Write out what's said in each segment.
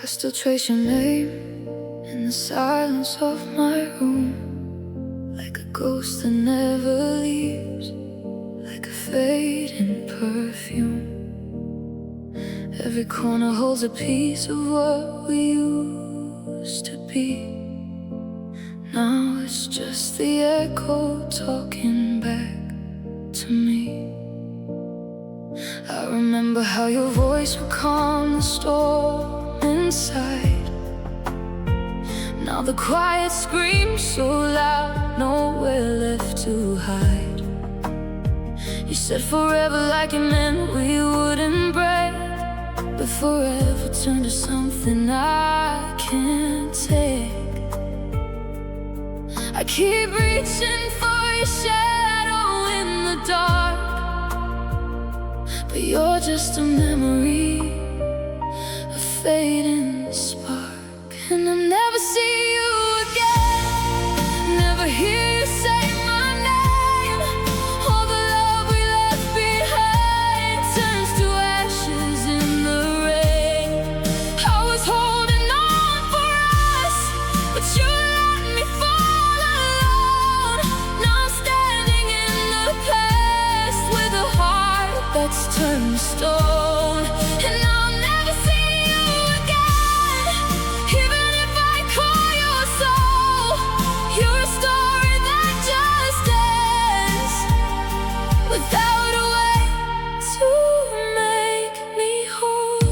I still trace your name in the silence of my room, like a ghost that never leaves, like a fading perfume. Every corner holds a piece of what we used to be. Now it's just the echo talking back to me. I remember how your voice would calm the storm inside. Now the quiet screams so loud, nowhere left to hide. You said forever like it meant we wouldn't break, but forever turned to something I can't take. I keep reaching for your shadow in the dark, but you're just a memory, a fading spark. And I'll never see you again, never hear you say my name. All the love we left behind turns to ashes in the rain. I was holding on for us, but you let me fall alone. Now I'm standing in the past with a heart that's turned to stone. And I'll never see you again, even if I call your soul. You're a story that just ends without a way to make me whole.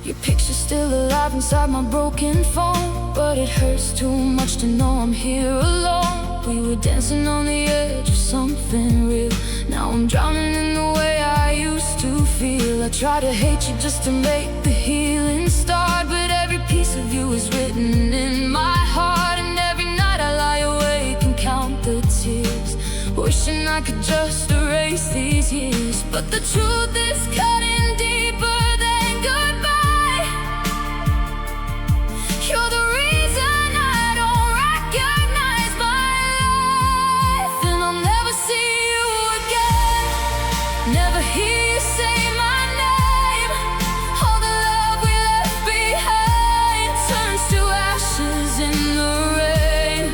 Your picture's still alive inside my broken phone, but it hurts too much to know I'm here alone. We were dancing on the edge of something real. Now I'm drowning in the way I used to feel. I try to hate you just to make the healing start, but every piece of you is written in my heart. And every night I lie awake and count the tears, wishing I could just erase these years. But the truth is cutting deeper than goodbye. You're the reason I don't recognize my life. And I'll never see you again, never hear you say my name. All the love we left behind turns to ashes in the rain.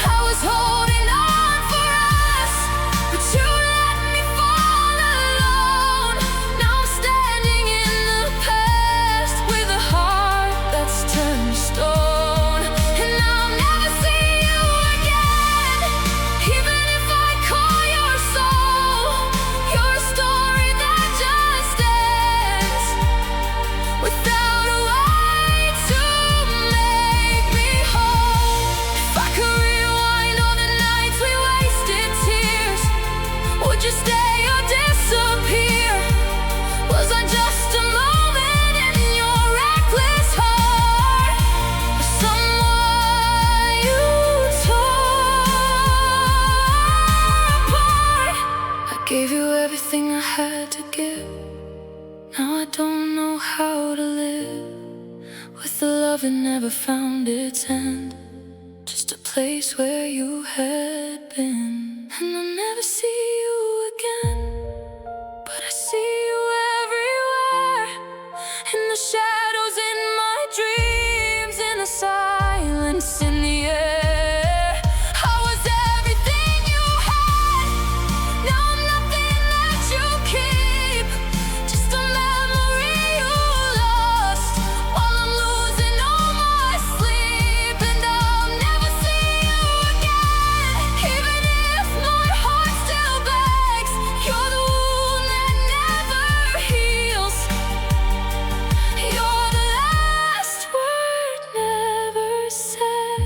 I was holding on for us, but you let me fall alone. Now I'm standing in the past with a heart that's turned to stone. And I'll never see you again, even if I call your soul. You're a story that just ends without a way to make me whole. If I could rewind all the nights we wasted tears, would you stay or disappear? Was I just a moment in your reckless heart, or someone you tore apart? I gave you everything I had to give. Now I don't know how to live with the love that never found its end, just a place where you had been. And I'll never see you again, but I see you everywhere, in the shadows, in my dreams, in the silence, in the air. I was everything you had, now I'm nothing that you keep, just a memory you lost while I'm losing all my sleep. And I'll never see you again, even if my heart still begs. You're the wound that never heals, you're the last word never said.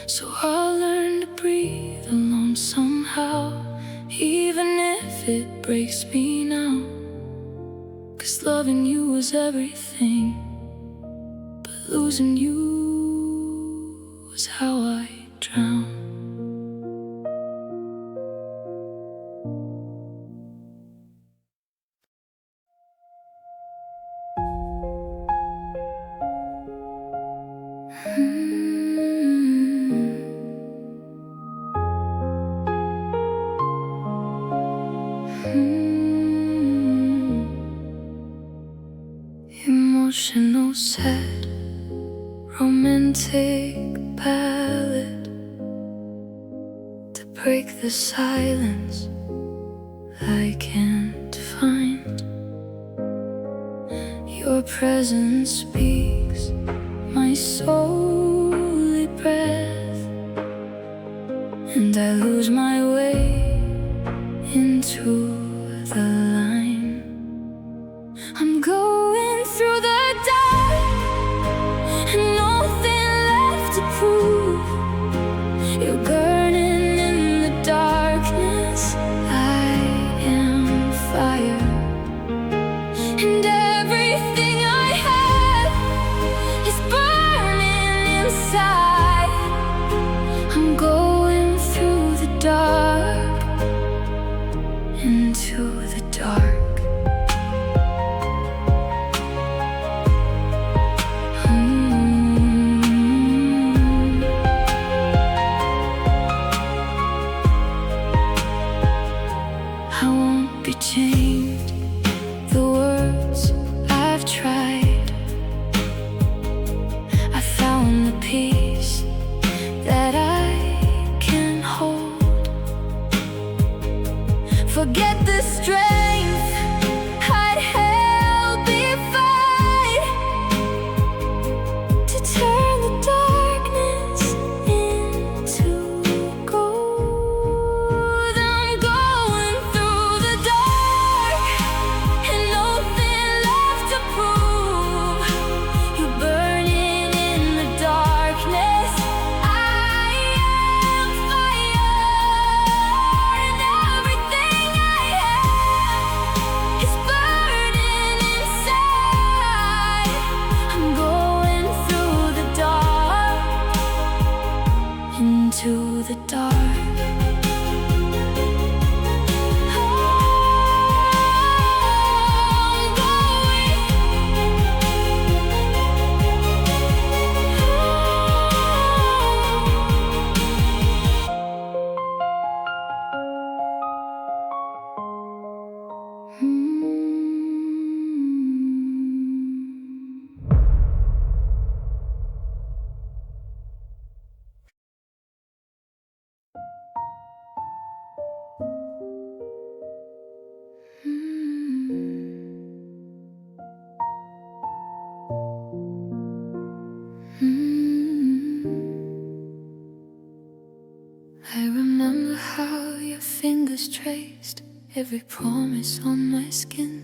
So I'll learn to breathe alone somehow, even if it breaks me now. 'Cause loving you was everything, but losing you was how I drown. emotional, sad, romantic ballad to break the silence I can't find. Your presence speaks my soully breath, and I lose my way into the line. I'm going through the dark and nothing left to prove. You're burning in the darkness, I am fire, and everything I have is burning inside. I'm going through the dark, into the dark. I won't be chained, the words I've tried. I found the peace that I can hold. Forget the strength I'd held before, to turn the darkness into gold. I'm going through the dark and nothing left to prove. You're burning in the darkness, I am fire, and everything I have is burning inside. I'm going through the dark, into the dark. I remember how your fingers traced every promise on my skin.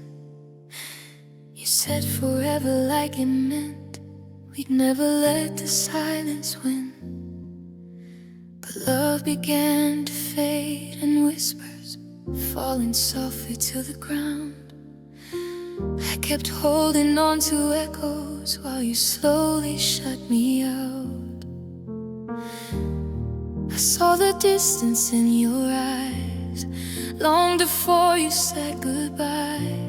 You said forever like it meant we'd never let the silence win. But love began to fade and whispers falling softly to the ground. I kept holding on to echoes while you slowly shut me out. I saw the distance in your eyes long before you said goodbye.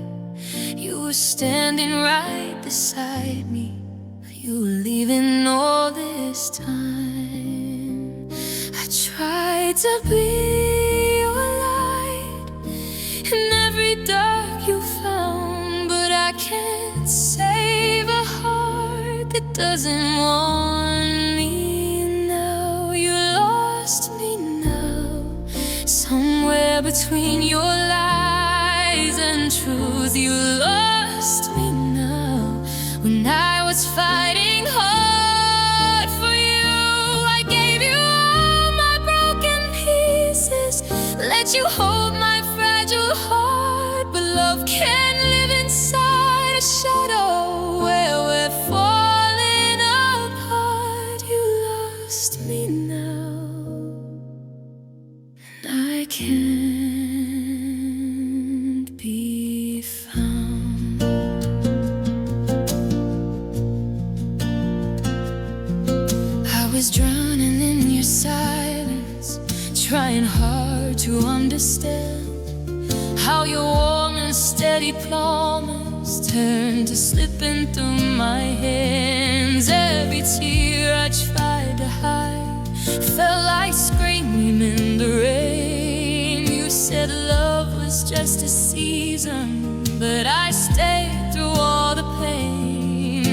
You were standing right beside me, you were leaving all this time. I tried to be your light in every dark you found, but I can't save a heart that doesn't want me now. You lost me now, somewhere between your lies and truth. You lost me now, when I was fighting hard for you. I gave you all my broken pieces, let you hold my fragile heart. But love can't live inside a shadow where we're falling apart. You lost me now, and I can't be found. I was drowning in your silence, trying hard to understand how your warm and steady promise turned to slipping through my hands. Every tear I tried to hide felt like screaming in the rain. You said love was just a season, but I stayed through all the pain.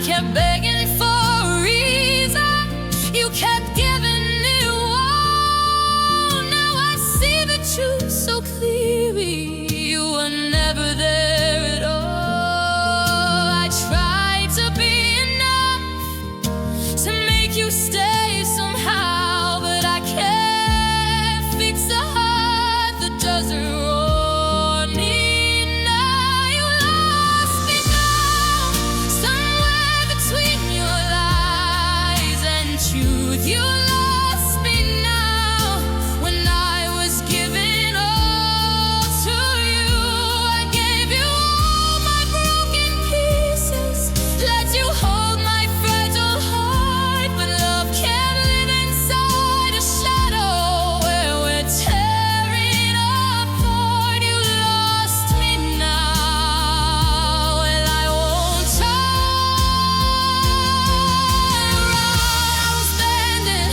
kept begging for a reason, you kept giving it all. Now I see the truth so clearly, you were never there at all. I tried to be enough to make you stay somehow, but I can't fix a heart that doesn't roar me now. You lost me now, somewhere between your lies and truth. You lost me now, when I was giving all to you. I gave you all my broken pieces, let you hold my fragile heart. But love can't live inside a shadow where we're tearing apart. You lost me now, and I won't turn around. I was bending,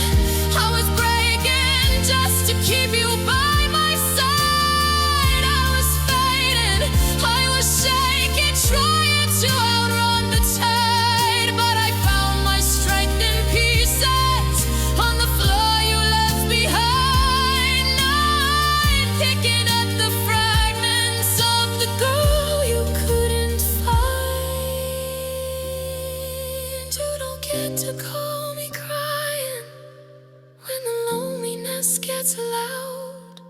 I was breaking just to keep you by my side. I was fading, I was shaking, trying to outrun the tide. But I found my strength in pieces on the floor you left behind. Now I'm picking up the fragments of the girl you couldn't find. You don't get to call me crying when the loneliness gets loud.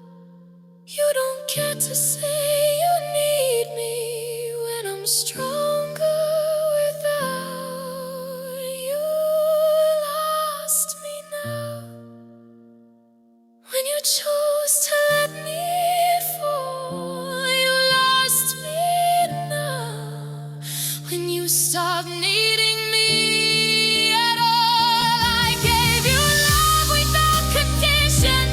You don't get to say you need me when I'm stronger without you. Lost me now, when you chose to let me fall. You lost me now, when you stopped needing me at all. I gave you love without condition,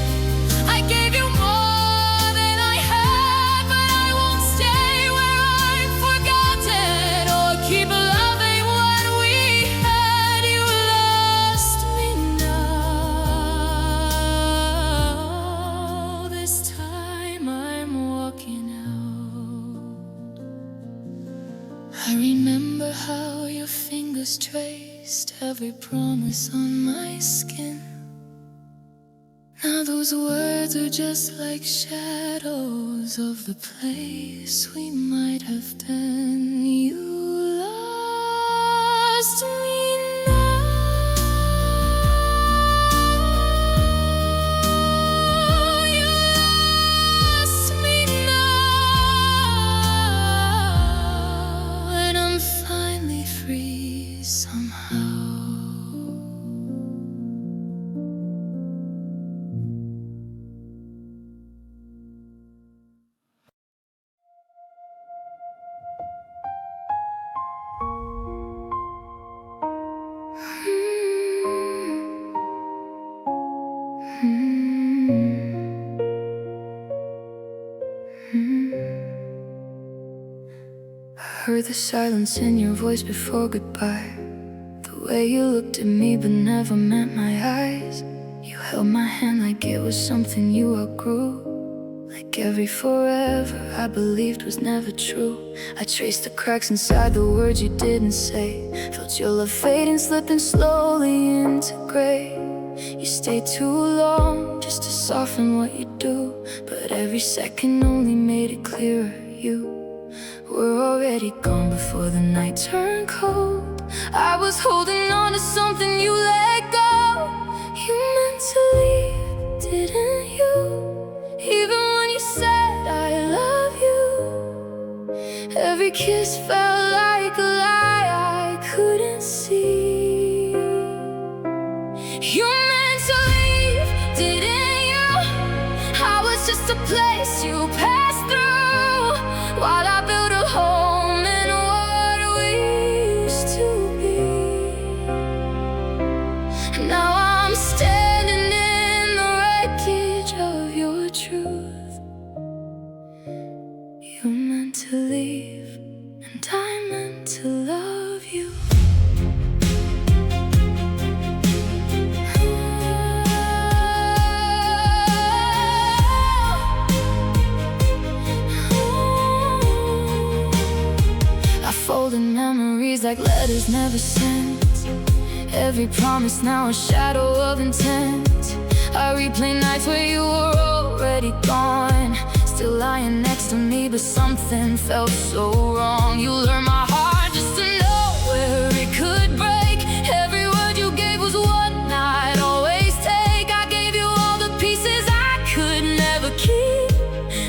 I gave you more than I had. But I won't stay where I'm forgotten or keep loving what we had. You lost me now, this time I'm walking out. I remember how your fingers traced every promise on my skin. Now those words are just like shadows of the place we might have been. You lost me now, you lost me now, and I'm finally free somehow. I heard the silence in your voice before goodbye, the way you looked at me but never met my eyes. You held my hand like it was something you outgrew, like every forever I believed was never true. I traced the cracks inside the words you didn't say, felt your love fading, slipping slowly into gray. You stayed too long just to soften what you do, but every second only made it clearer. You were already gone before the night turned cold. I was holding on to something you let go. You meant to leave, didn't you? Even when you said I love you, every kiss felt like a lie I couldn't see. You meant to leave, didn't you? I was just a place you passed through, while I built a home in what we used to be. Now I'm standing in the wreckage of your truth. You meant to leave, and I meant to love you. Folding memories memories like letters never sent. Every promise now a shadow of intent. I replay nights where you were already gone, still lying next to me, but something felt so wrong. You learned my heart just to know where it could break. Every word you gave was one I'd always take. I gave you all the pieces I could never keep.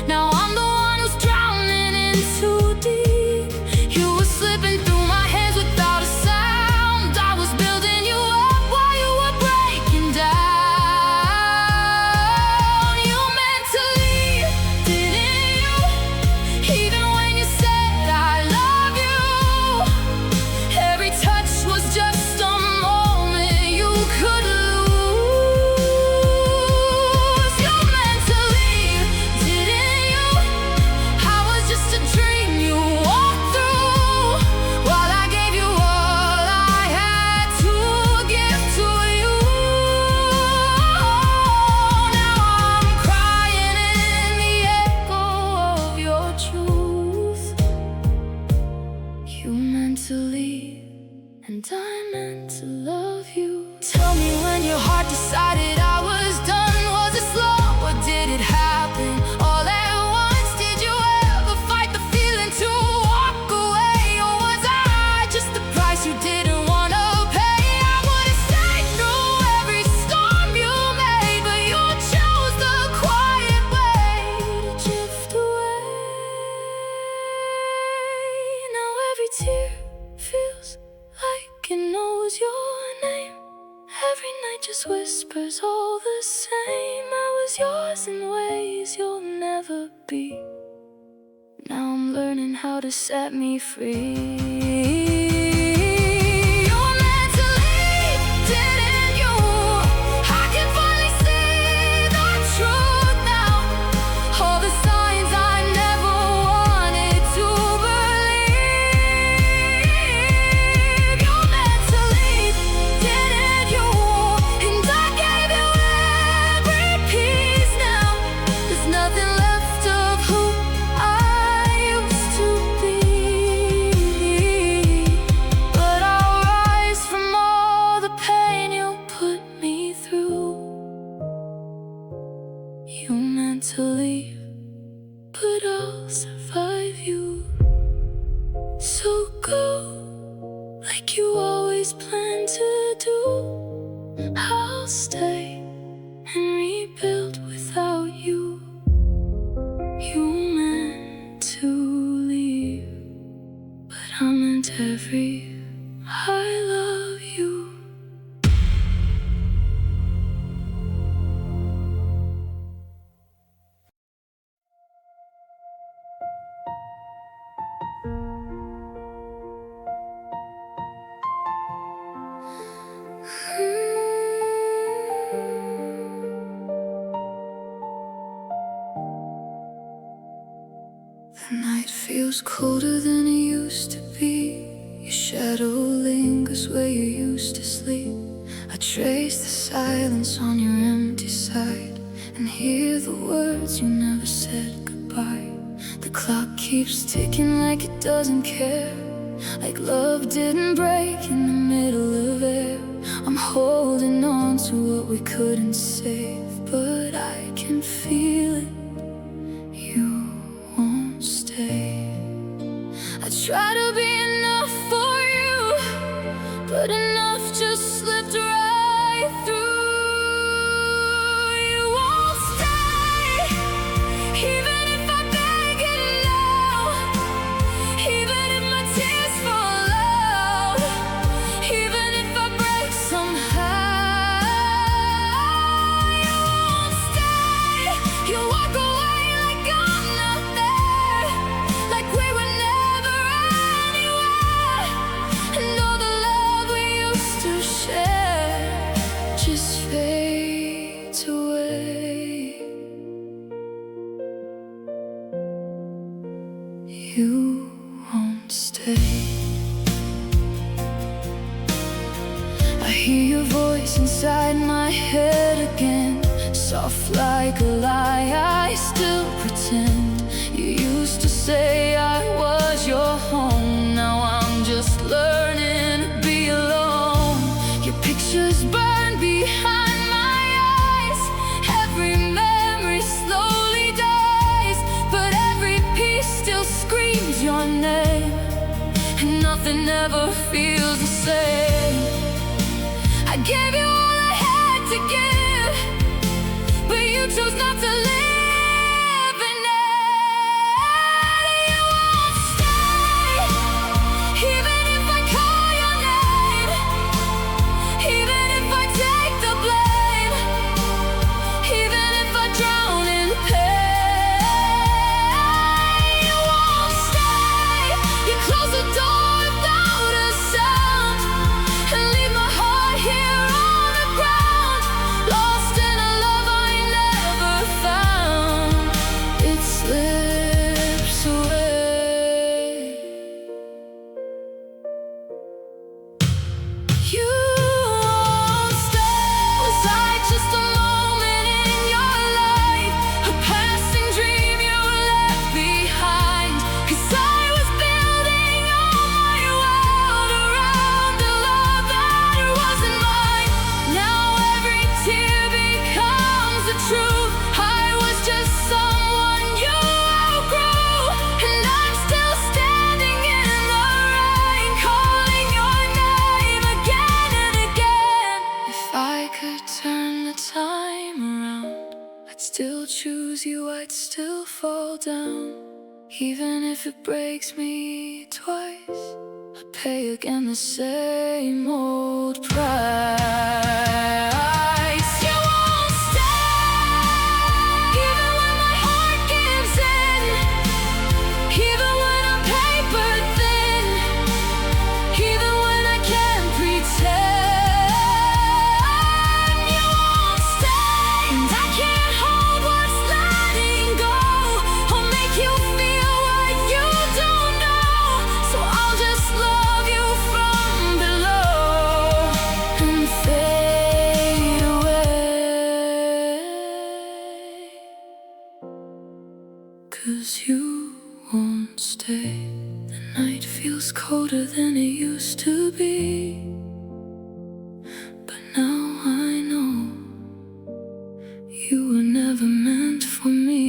Now I'm the one who's drowning in too deep. You were slipping through my hands without a sound. I was building you up while you were breaking down. You meant to leave, didn't you? Even when you said I love you, every touch was just a moment you could lose. You meant to leave, didn't you? I was just a dream you walked through, while I gave you all I had to give to you. Now I'm crying in the echo of your truth. You meant to leave, and I meant to love you. Tell me when your heart decided I was done. Was it slow or did it happen all at once? Did you ever fight the feeling to walk away, or was I just the price you didn't want to pay? I would have stayed through every storm you made, but you chose the quiet way to drift away. Now every tear feels like it knows your name. Every night just whispers all the same. I was yours in ways you'll never be. Now I'm learning how to set me free. You were meant to leave, didn't you? I can finally see the truth now. All the signs I never wanted to believe. You were meant to leave, didn't you? And I gave you every piece now. There's nothing left of who I used to be. But I'll rise from all the pain you put me through. You meant to leave, but I'll survive you. So go, like you always planned to do. I'll stay and rebuild without you. You meant to leave, but I meant every I love you. The night feels colder than it used to be. Your shadow lingers where you used to sleep. I trace the silence on your empty side and hear the words you never said goodbye. The clock keeps ticking like it doesn't care, like love didn't break in the middle of air. I'm holding on to what we couldn't save, but I can feel it. You won't stay. I try to be enough for you, but enough just slipped right through. You won't stay, even if I beg it now, even if my tears fall out, even if I break somehow. You won't stay. You walk away like I'm not there, like we were never anywhere. And all the love we used to share just fades away. You won't stay. I hear your voice inside my head again, soft like a lie, I still pretend. You used to say I was your home, now I'm just learning nothing ever feels the same. I gave you all I had to give, but you chose not to live. And now you won't stay, even if I call your name, even if I take the blame, even if I drown in pain. You won't stay. You close the door without a sound and leave my heart here on the ground, lost in a love I never found. It slips away. You won't stay. Was I just a moment in your life, a passing dream you left behind? 'Cause I was building all my world around a love that wasn't mine. Now every tear becomes the truth. I was just someone you outgrew, and I'm still standing in the rain, calling your name again and again. If I could turn the time around, I'd still choose you, I'd still fall down. Even if it breaks me twice, I'd pay again the same old price. You won't stay, even when my heart gives in, even when I'm paper thin, even when I can't pretend. You won't stay, and I can't hold what's letting go, or make you feel what you don't know. So I'll just love you from below and fade away. 'Cause you won't stay. The night feels colder than it used to be, but now I know you were never meant for me.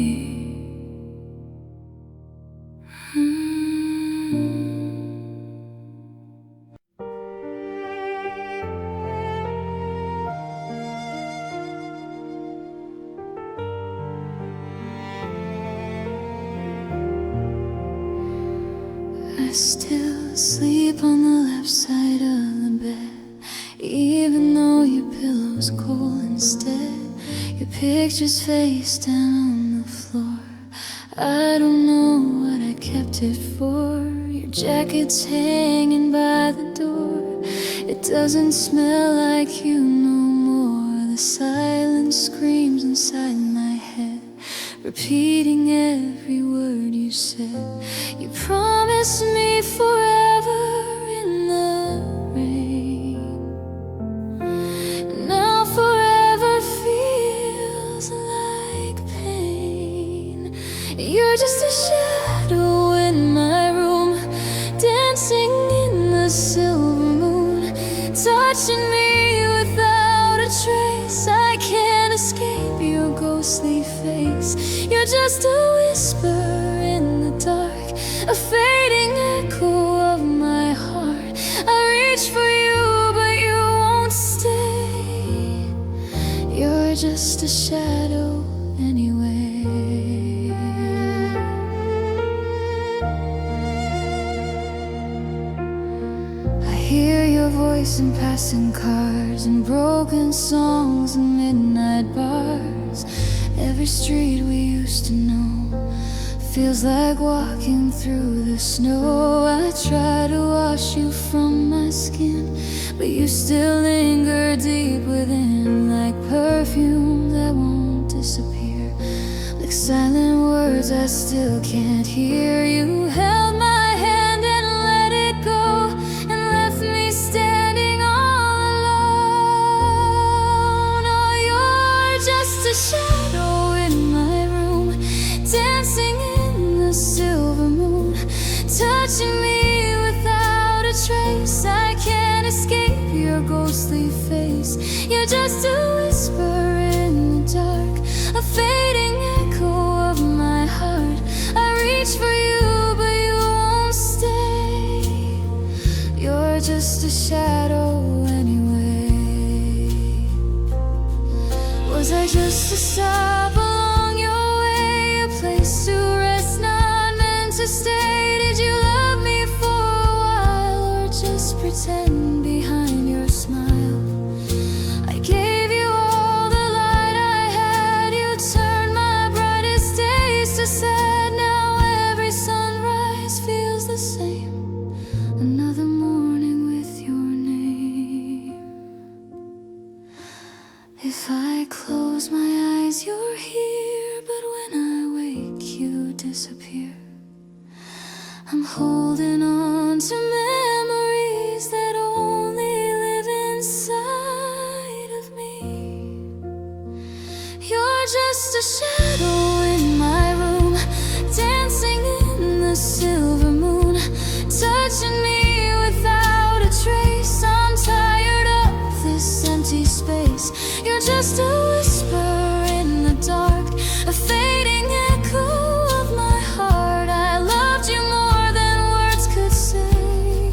I still sleep on the left side of the bed, even though your pillow's cold instead. Your picture's face down on the floor. I don't know what I kept it for. Your jacket's hanging by the door. It doesn't smell like you no more. The silence screams inside my head, repeating every word you said. You promised me forever in the rain. Now forever feels like pain. You're just a shadow in my room, dancing in the silver moon, touching me without a trace. I can't escape your ghostly face. You're just a whisper in the dark, a fading echo of my heart. I reach for you, but you won't stay. You're just a shadow anyway. I hear your voice in passing cars and broken songs and midnight bars. Every street we used to know feels like walking through the snow. I try to wash you from my skin, but you still linger deep within, like perfume that won't disappear, like silent words I still can't hear. You held my hand and let it go, and left me standing all alone. Oh, you're just a shadow in my room, dancing in the silver moon, touching me without a trace. I can't escape your ghostly face. You're just a whisper in the dark, a fading echo of my heart. I reach for you, but you won't stay. just a shadow anyway? Was I just a stop along your way, a place to rest, not meant to stay? Did you love me for a while, or just pretend behind your smile? I gave you all the light I had, you turned my brightest days to sad. Now every sunrise feels the same, another morning with your name. If I close my eyes, you're here, but when I wake, you disappear. I'm holding on to memories that only live inside of me. You're just a shadow in my room, dancing in the silver moon, touching me without a trace. I'm tired of this empty space. You're just a whisper in the dark, a fading echo of my heart. I loved you more than words could say.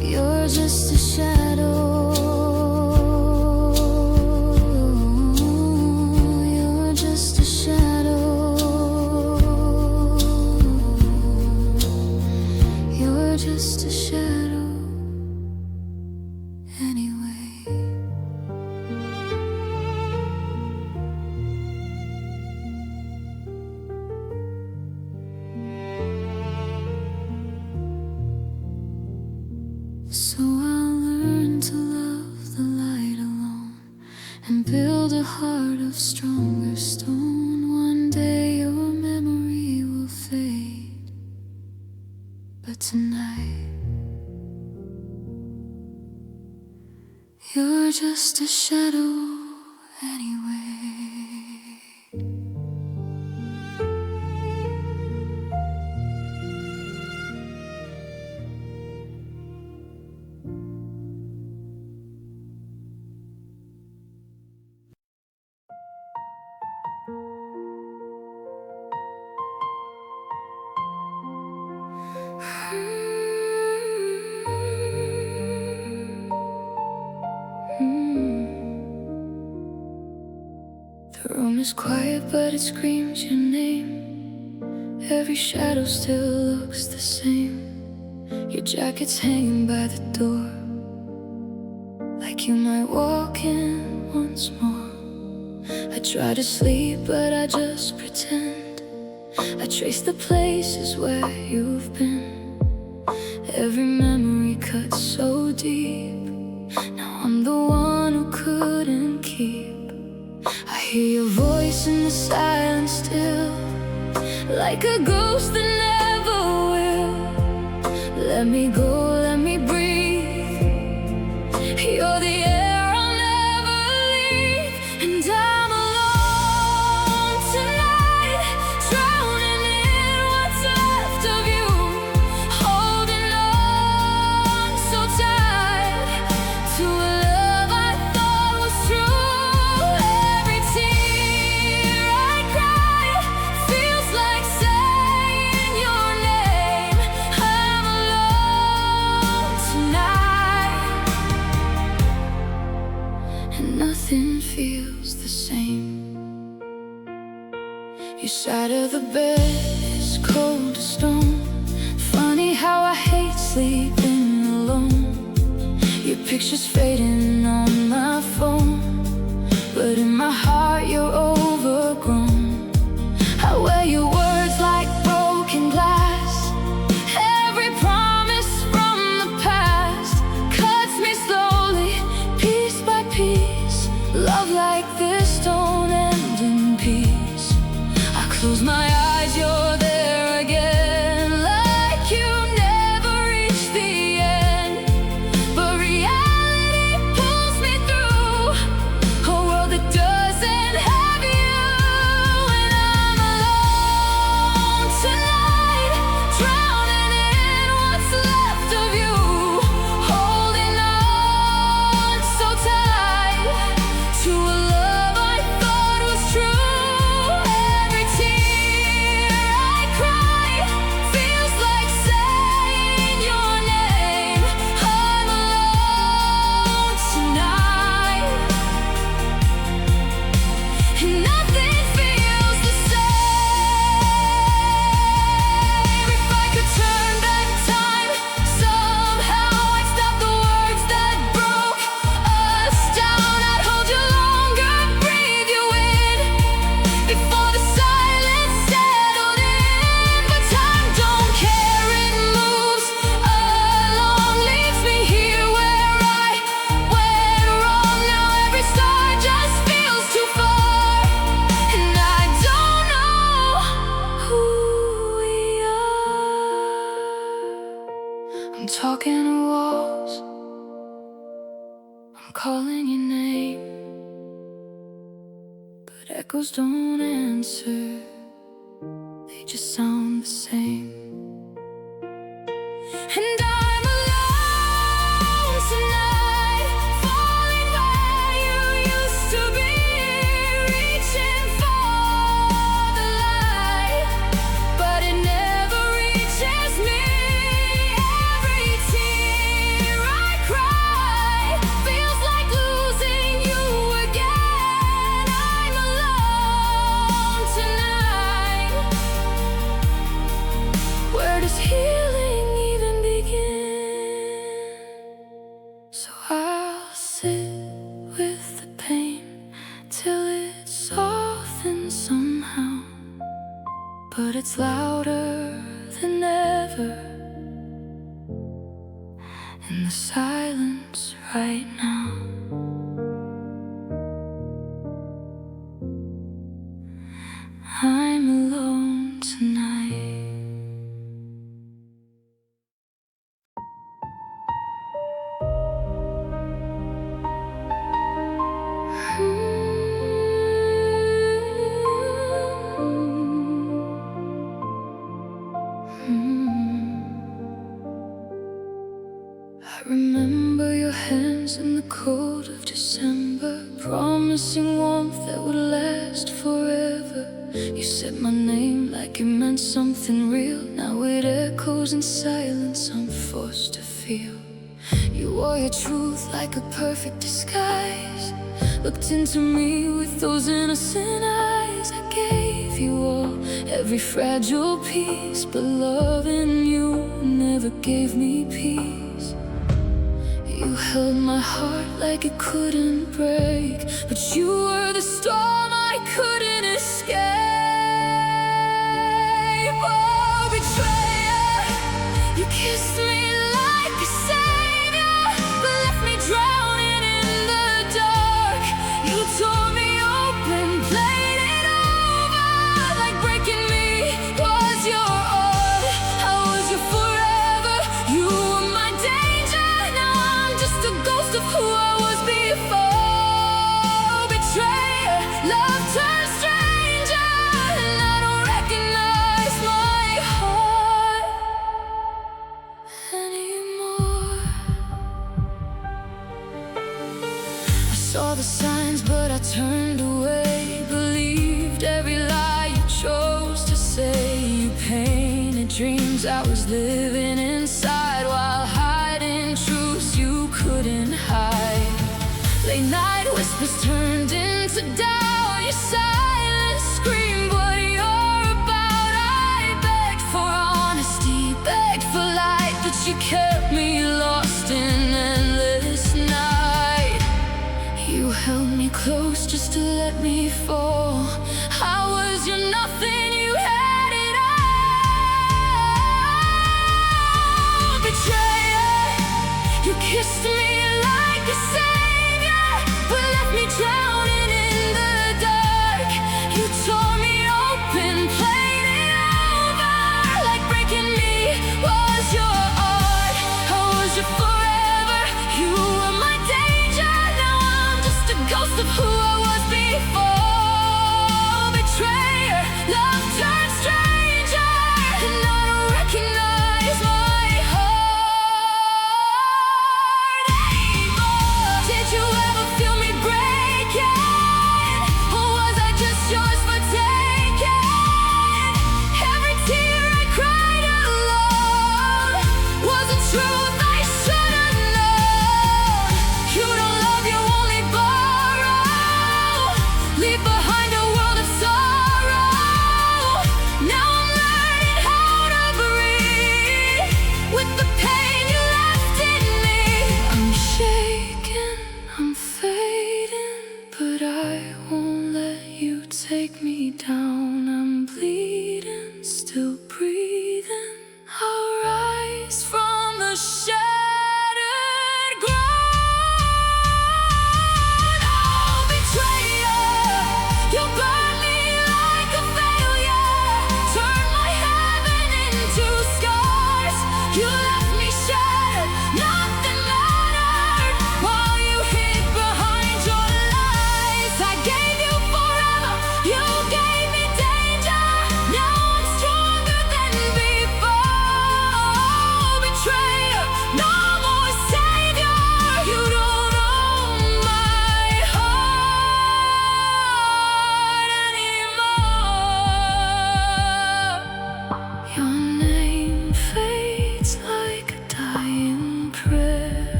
You're just a shadow. You're just a shadow. You're just a shadow anyway. So I'll learn to love the light alone and build a heart of stronger stone. One day your memory will fade, but tonight you're just a shadow anyway. The room is quiet, but it screams your name. Every shadow still looks the same. Your jacket's hanging by the door, like you might walk in once more. I try to sleep, but I just pretend. I trace the places where you've been. Every memory cuts so deep. Now I'm the one who couldn't keep. I hear your voice in the silence still, like a ghost that never will. Let me go, let me breathe. You're the air I'll never leave. And I'm alone tonight, drowning in what's left of you, holding on so tight to a love I thought was true. Every tear I cry feels like saying your name. I'm alone tonight, and nothing feels the same. Your side of the bed is cold as stone. Funny how I hate sleeping alone. Your picture's fading on my phone, but in my heart you're overgrown. I wear your words like broken glass. Every promise from the past cuts me slowly, piece by piece. Love like this don't end in peace. I close my eyes, you're there again, like you never reached the end. But reality pulls me through a world that doesn't I'm talking to walls, I'm calling your name, but echoes don't answer, they just sound the same. And I'm alone tonight, falling where you used to be, reaching for the light, but it never reaches me. Every tear I cry feels like losing you again. I'm alone tonight. Where does healing even begin? So I'll sit with the pain till it softens somehow, but it's louder than ever in the silence right now. I'm alone tonight. I remember your hands in the cold of December, promising warmth that would last forever. You said my name like it meant something real. Now it echoes in silence I'm forced to feel. You wore your truth like a perfect disguise, looked into me with those innocent eyes. I gave you all, every fragile piece, but loving you never gave me peace. You held my heart like it couldn't break, but you were the storm I couldn't escape. Oh, betrayer, you kissed me like a savior, but left me drowning in the dark. You tore me open, played it over, like breaking me was your all. I was your forever, you were my danger. Now I'm just a ghost of who I was before. Betrayer, love turned stranger, and I don't recognize my heart anymore. I saw the signs, but I turned away. Believed every lie you chose to say. You painted dreams I was living inside, while hiding truths you couldn't hide. Late night whispers turned into doubt. Your silence screamed what you're about. I begged for honesty, begged for light, but you kept me lost in endless night. You held me close just to let me fall. I was your nothing, you had it all. Betrayer, you kissed me like a savior, but left me drowning in the dark. You tore me open, played it over, like breaking me was your art. I was your forever, you were my danger. Now I'm just a ghost of who I was before. Betrayer, love turned stranger, and I don't recognize my heart anymore. Did you ever feel me breaking, or was I just yours for taking? Every tear I cried alone was a truth I should have known. You don't love, you only borrow, leave behind a world of sorrow. Now I'm learning how to breathe with the pain you left in me. I'm shaking, I'm fading, but I won't let you take me down. I'm bleeding, still breathing. I'll rise from the shattered ground. Oh, betrayer, you burned me like a failure, turned my heaven into scars. You left me shattered.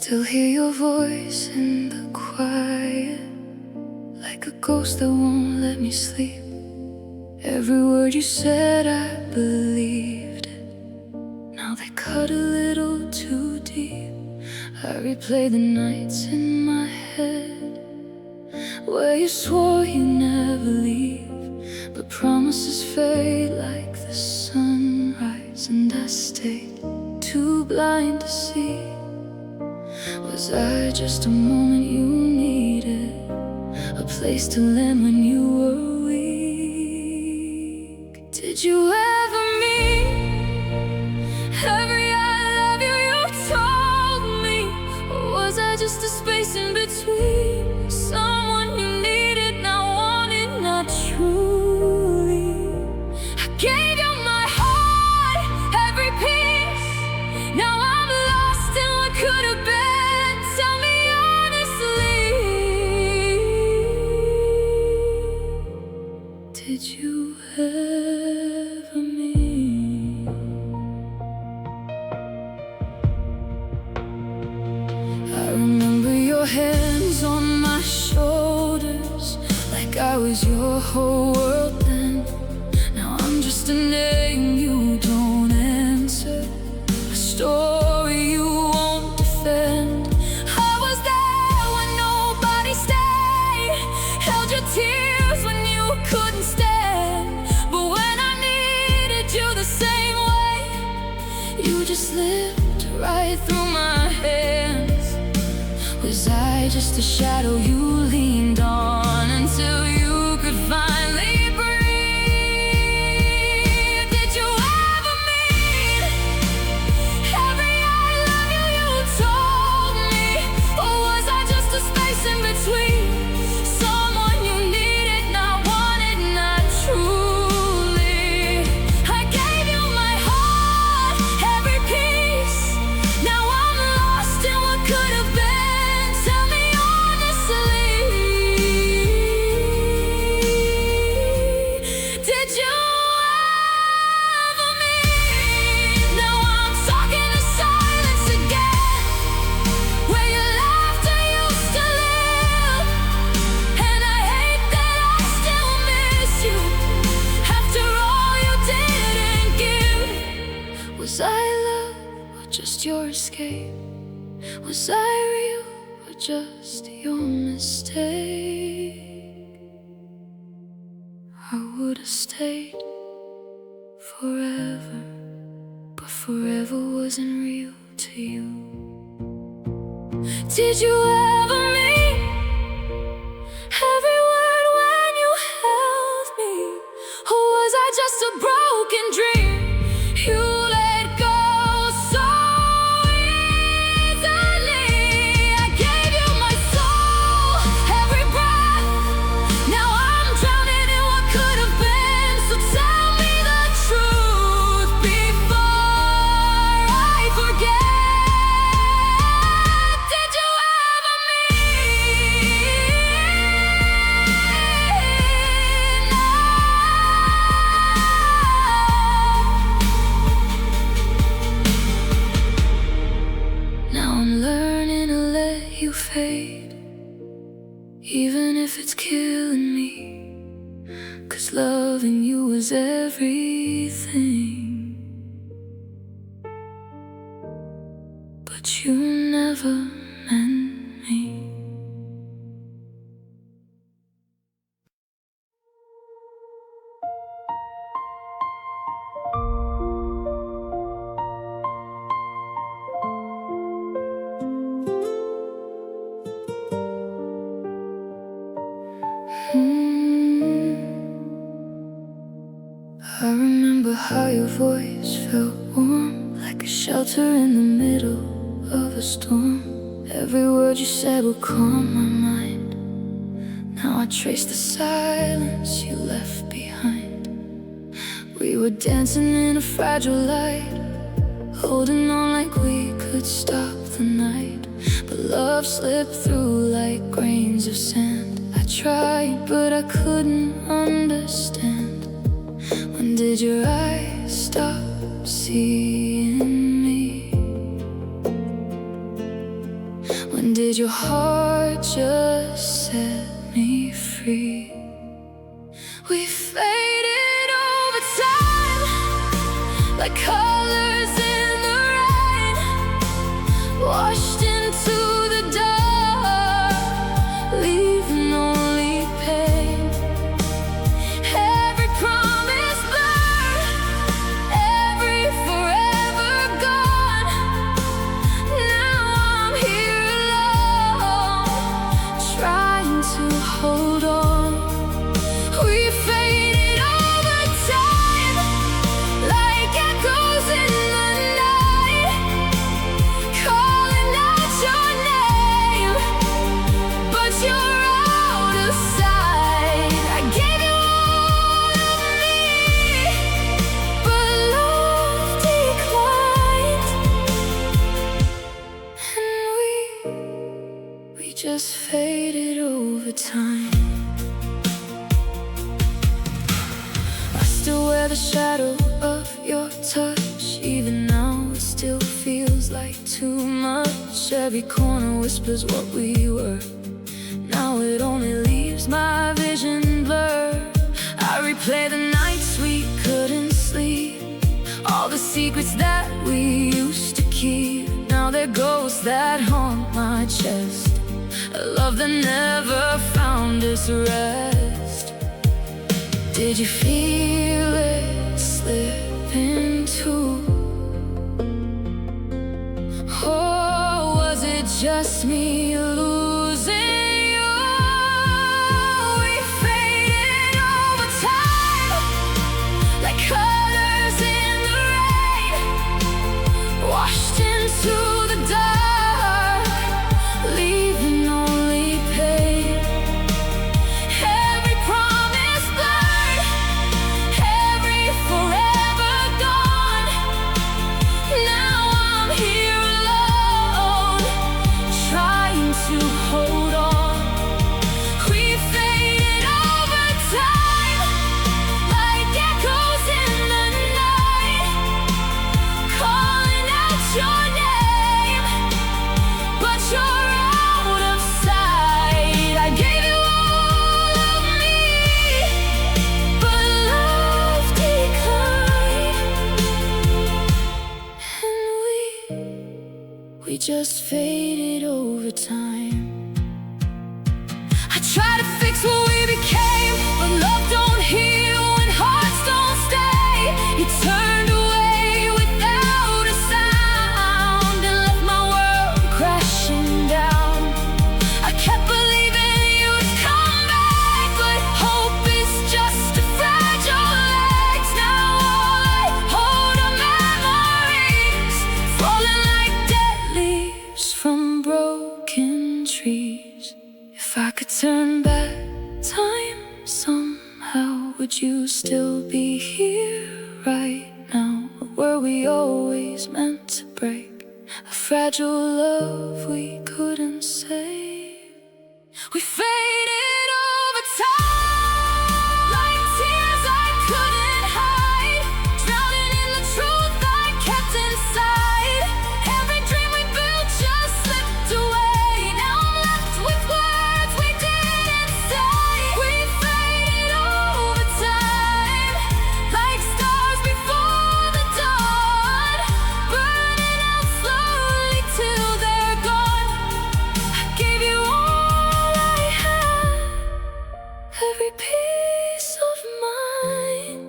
Still hear your voice in the quiet, like a ghost that won't let me sleep. Every word you said, I believed it. Now they cut a little too deep. I replay the nights in my head where you swore you never leave, but promises fade like the sunrise, and I stayed too blind to see. Was I just a moment you needed, a place to land when you were weak? Did you ever mean every I love you you told me? Or was I just a space in between, someone you needed, not wanted, not truly? I gave you my heart, every piece. Now I'm lost in what could have been. Tell me honestly, did you ever mean? I remember your hands on my shoulders, like I was your whole world then. Now I'm just a name you don't answer, a story you won't defend. I was there when nobody stayed, held your tears when you couldn't stand. But when I needed you the same way, you just slipped right through my hands. Was I just a shadow you leaned on until you could finally breathe? Did you ever mean every I love you you told me? Or was I just a space in between, someone you needed, not wanted, not truly? I gave you my heart, every piece. Now I'm lost in what could have been. Tell me honestly, did you ever mean? Now I'm talking to silence again, where your laughter used to live. And I hate that I still miss you after all you didn't give. Was I love or just your escape? Was I real or just your mistake? I would have stayed forever, but forever wasn't real to you. Did you ever mean every word when you held me? Or was I just a broken dream you let go so easily? I gave you my soul, every breath. Now I'm drowning in what could have been. So tell me the truth before I forget. Did you ever mean? Now I'm learning to let you fade, even if it's killing me. 'Cause loving you was everything, but you never meant me. I remember how your voice felt warm, like a shelter in the middle of a storm. Every word you said would calm my mind. Now I trace the silence you left behind. We were dancing in a fragile light, holding on like we could stop the night. But love slipped through like grains of sand. I tried, but I couldn't understand. When did your eyes stop seeing me? Did your heart just set me free? We faded over time, like colors in the rain, washed into the dark, leaving only pain. Every promise burned, every forever gone. Now I'm here alone, trying to hold on. We faded over time, like echoes in the night, calling out your name, but you're out of sight. I gave you all of me, but love declined, and we just faded over time. Still wear the shadow of your touch. Even now it still feels like too much. Every corner whispers what we were. Now it only leaves my vision blurred. I replay the nights we couldn't sleep, all the secrets that we used to keep. Now they're ghosts that haunt my chest, a love that never found its rest. Did you feel it slipping too? Or was it just me losing you? We faded over time, like colors in the rain, washed into the dark, leaving only pain. Every promise burned, every forever gone. Now I'm here alone, trying to hold on. We faded over time, like echoes in the night, calling out your name, but you're out of sight. I gave you all of me, but love declined, and we just faded over time. I try to fix what we became, but love don't heal and hearts don't stay. You turned away without a sound and left my world crashing down. I kept believing you'd come back, but hope is just a fragile legs. Now all I hold are memories, falling like dead leaves from broken trees. If I could turn back time somehow, would you still be here right now? Or were we always meant to break, a fragile love we couldn't save? We faded over time, like tears I couldn't hide, drowning in the truth I kept inside. Every dream we built just slipped away. Now I'm left with words we didn't say. We faded over time, like stars before the dawn, burning out slowly till they're gone. I gave you all I had, every piece of mine,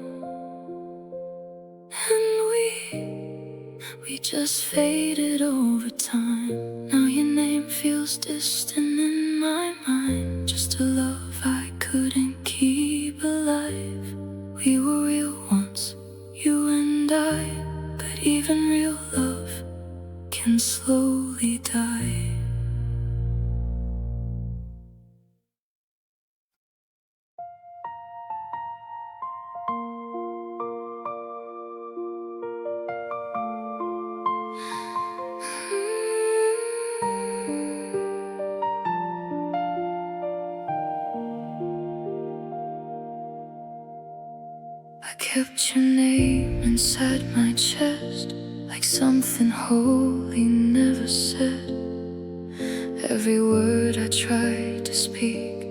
and we just faded over time. Now your name feels distant in my mind, just a love I couldn't keep alive. We were real once, you and I, but even real love can slowly die. I kept your name inside my chest, like something holy never said. Every word I tried to speak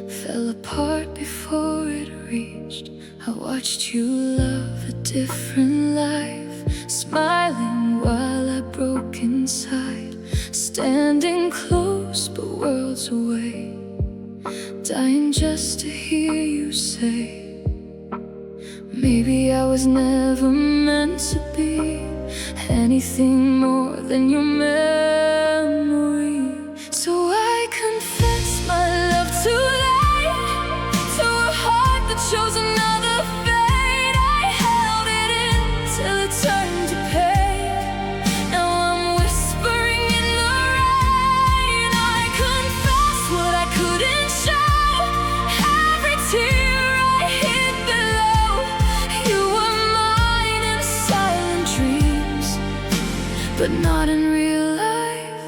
fell apart before it reached. I watched you love a different life, smiling while I broke inside, standing close but worlds away, dying just to hear you say, maybe I was never meant to be anything more than your memory. So I confess my love too late to a heart that chose another fate. I held it in till it turned to pain. Now I'm whispering in the rain. I confess what I couldn't show, every tear I hid below. You were mine in silent dreams, but not in real life,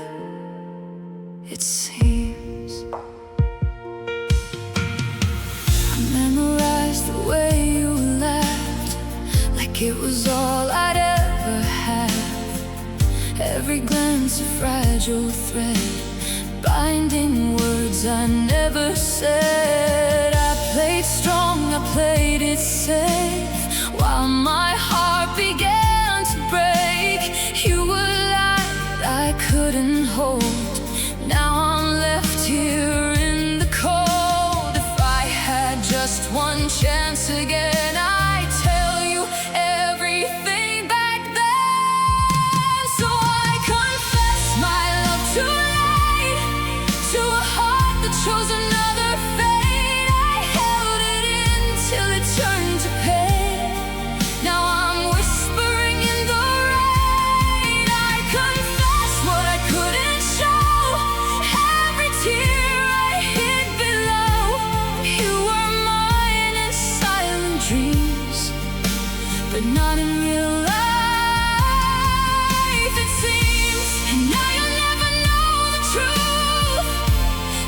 it seems. I memorized the way you laughed, like it was all I'd ever have. Every glance a fragile thread, binding words I never said. I played strong, I played it safe, while my heart began to break. You were light I couldn't hold, now I'm left here in the cold. If I had just one chance again, I'd tell you everything back then. So I confess my love too late to a heart that chose another fate. I held it in till it turned to pain. Now I'm whispering in the rain. I confess what I couldn't show, every tear I hid below. You were mine in silent dreams, but not in real life, it seems. And now you'll never know the truth,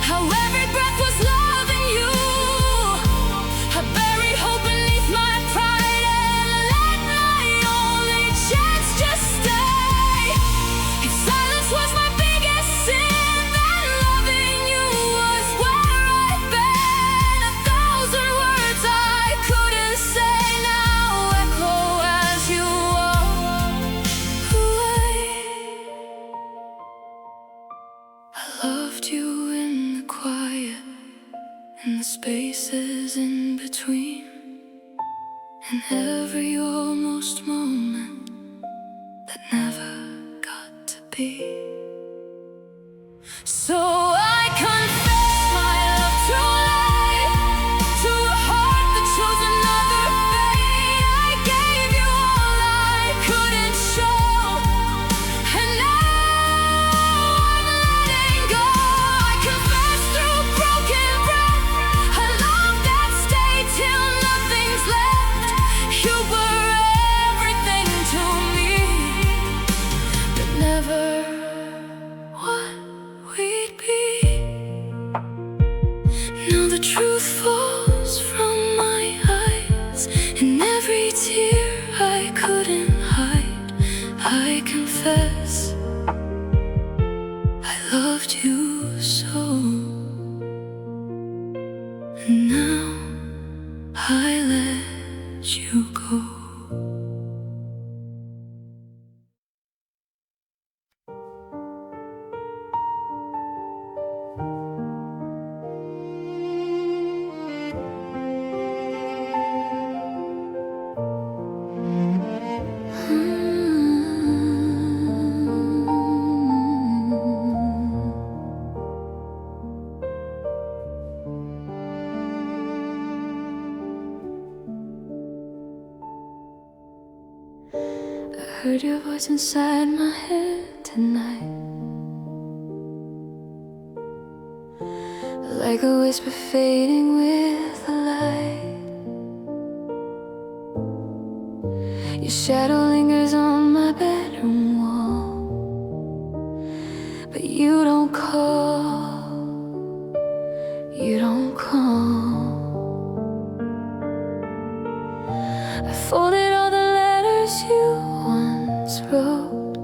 how every breath was loving you. I buried hope beneath my pride and let my only chance just stay. If silence was my biggest sin, then loving you was where I'd been. 1,000 words I couldn't say now echo as you walk away. I loved you in the quiet, in the spaces in between, in every almost moment that never got to be. So I confess my love too late to a heart that chose another fate. I gave you all I couldn't show, and now I'm letting go. I confess through broken breath, a love that stayed till nothing's left. You were everything to me, but never what we'd be. Now the truth falls from my eyes, and every tear I couldn't hide. I confess I loved you so, and now I let you go. I heard your voice inside my head tonight, like a whisper fading with the light. Your shadow lingers on my bedroom wall, but you don't call, you don't call. I folded all the letters you once wrote,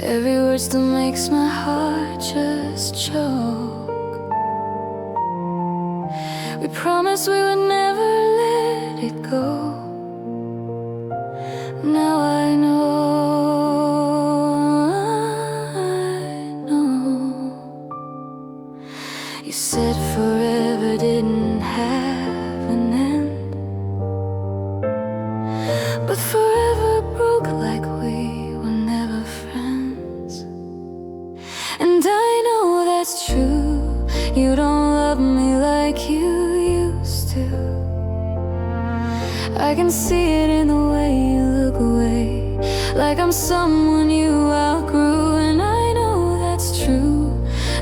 every word still makes my heart just choke. We promised we would never let it go. Now I know. You said forever didn't have an end, but forever broke like we were never friends. And I know that's true. You don't love me like you used to. I can see it in the way you look away, like I'm someone you outgrew. And I know that's true.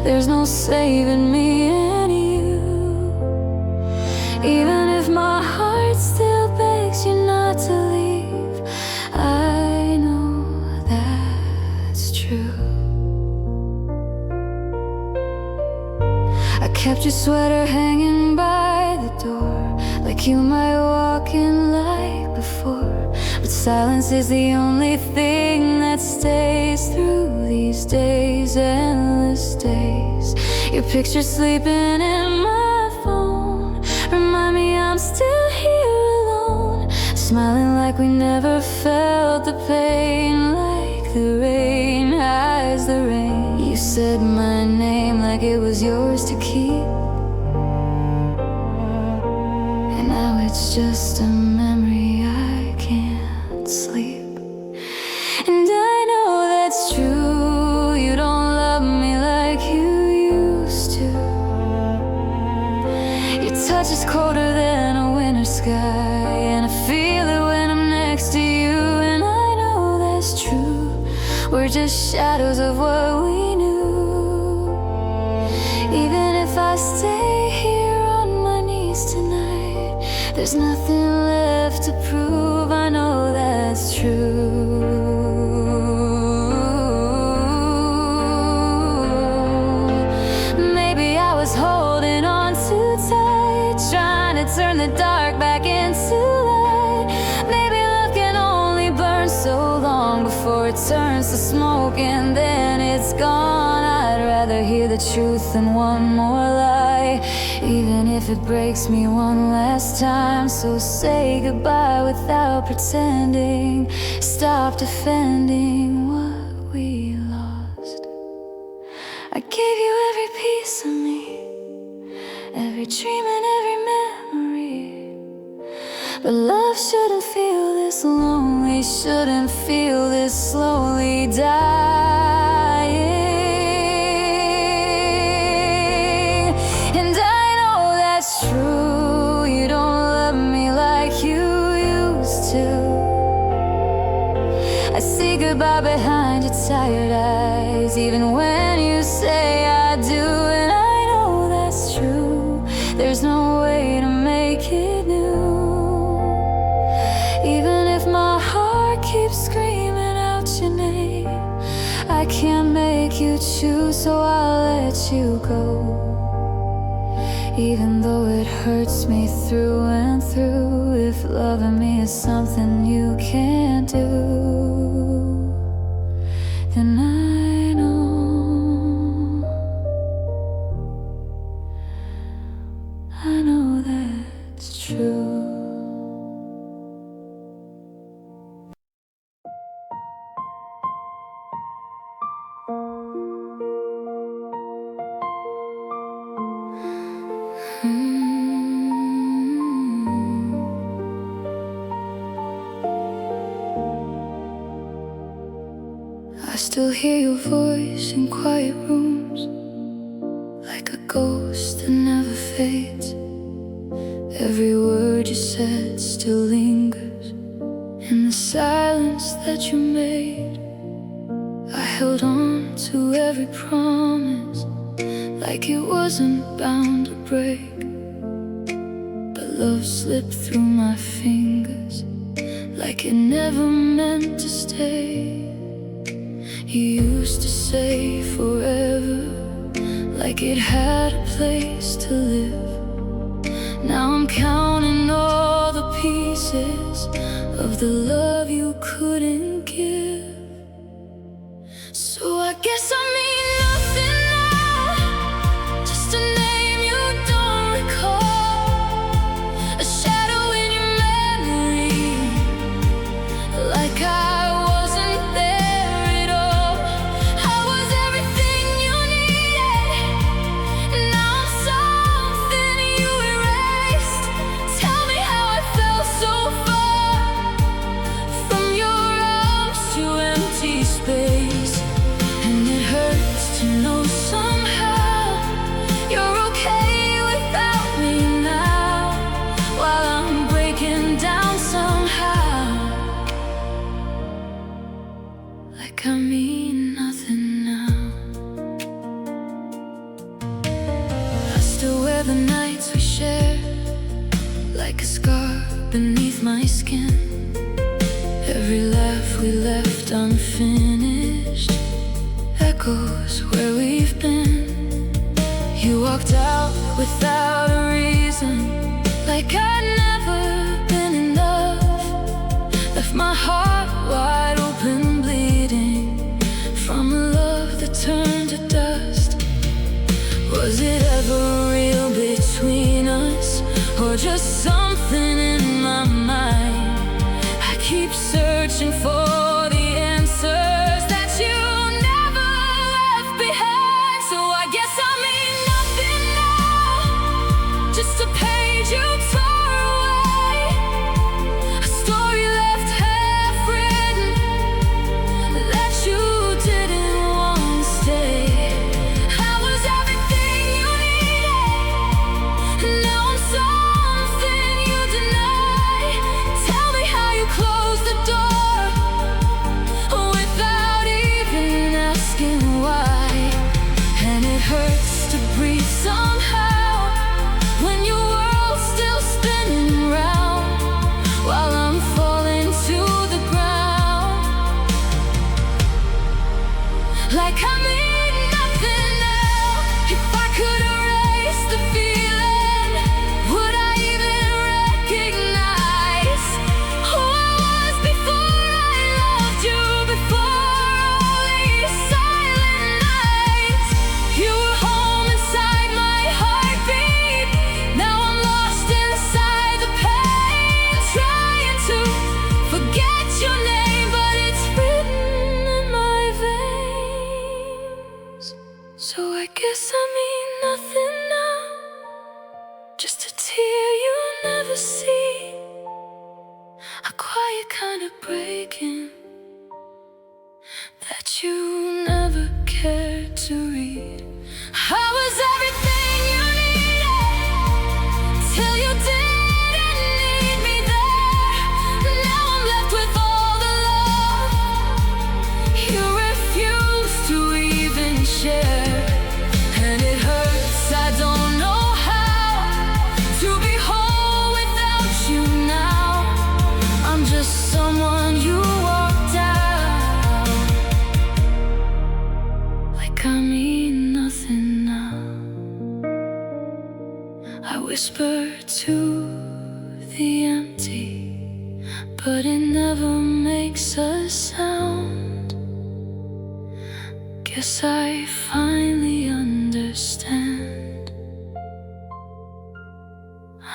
There's no saving me and you. Even if my heart still begs you not to leave, I know that's true. I kept your sweater hanging by the door, like you might walk in like before. But silence is the only thing that stays through these days, endless days. Your picture sleeping in my phone remind me I'm still here alone, smiling like we never felt the pain, like the rain hides the rain. You said my name like it was yours to keep, and now it's just a memory I can't sleep. And I know that's true. You don't love me like you used to. Your touch is colder than a winter sky, and I feel it when I'm next to you. And I know that's true. We're just shadows of what we knew. Even if I stay here on my knees tonight, there's nothing left to prove. I know that's true. Maybe I was holding on too tight, trying to turn the dark back into light. Maybe love can only burn so long before it turns to smoke and then it's gone. I'd rather hear the truth than one more lie, even if it breaks me one last time. So say goodbye without pretending. Stop defending what we lost. I gave you every piece of me, every dream and every memory. But love shouldn't feel this lonely, shouldn't feel this slowly dying. And I know that's true. You don't love me like you used to. I see goodbye behind your tired eyes, even when you say I do. And I know that's true. There's no way to make it new. Even if my heart keeps screaming out your name, I can't make you choose, so I'll let you go. Even though it hurts me through and through, if loving me is something you can't do, then I know that's true. I still hear your voice in quiet rooms, like a ghost that never fades. Every word you said still lingers in the silence that you made. I held on to every promise like it wasn't bound to break, but love slipped through my fingers like it never meant to stay. You used to say forever, like it had a place to live. Now I'm counting all the pieces of the love you couldn't give. So I guess beneath my skin. Every laugh we left unfinished echoes where we've been. You walked out without a reason, like I'd never been enough. Left my heart wide open, bleeding from a love that turned to dust. Was it ever real between us, or just something in my mind? I keep searching for the answers that you never left behind. So I guess I mean nothing now, just a page you tore away, a story left half written that you didn't want to stay. I was everything you needed, now I'm something you deny. Tell me how you closed the door without even asking why. And it hurts to breathe somehow when your world's still spinning round while I'm falling to the ground. Like I mean nothing now. If I could erase the feeling, would I even recognize who I was before I loved you? Before all these silent nights, you were home inside my heartbeat. Now I'm lost inside the pain, trying to forget your name, but it's written in my veins. So I guess I mean nothing now, just a tear you never see, a quiet kind of breaking that you never cared to read. I was everything you needed till you didn't need me there. Now I'm left with all the love you refused to even share. And it hurts, I don't know how to be whole without you now. I'm just someone you walked out, like I mean nothing now. I whisper to the empty, but it never makes a sound. Guess I finally understand.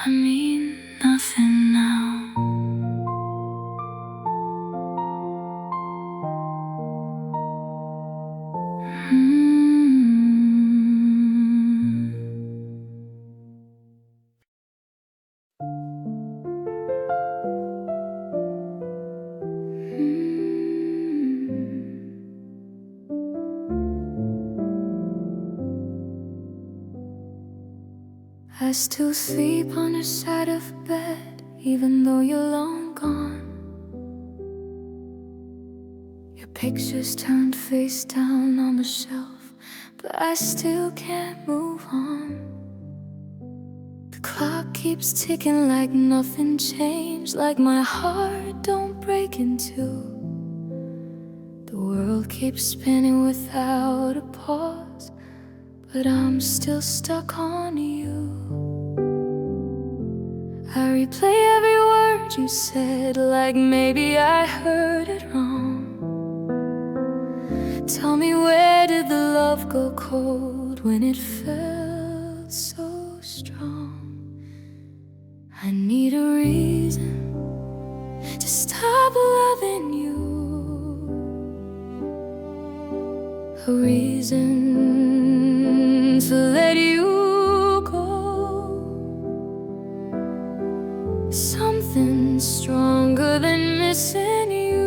I mean nothing now. I still sleep on the side of bed, even though you're long gone. Your picture's turned face down on the shelf, but I still can't move on. The clock keeps ticking like nothing changed, like my heart don't break in two. The world keeps spinning without a pause, but I'm still stuck on you. I replay every word you said, like maybe I heard it wrong. Tell me, where did the love go cold when it felt so strong? I need a reason to stop loving you, a reason to let you go. Something stronger than missing you,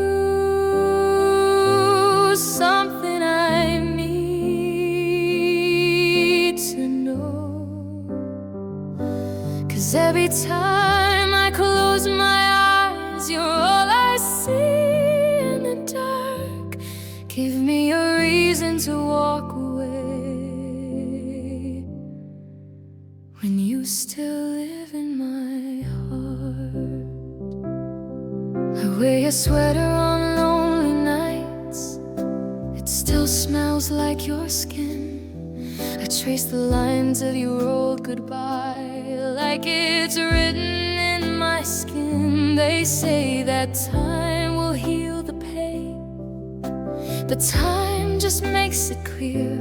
something I need to know. 'Cause every time I close my eyes, you're all I see in the dark. Give me a reason to walk away. wear your sweater on lonely nights, it still smells like your skin. I trace the lines of your old goodbye like it's written in my skin. They say that time will heal the pain, but time just makes it clear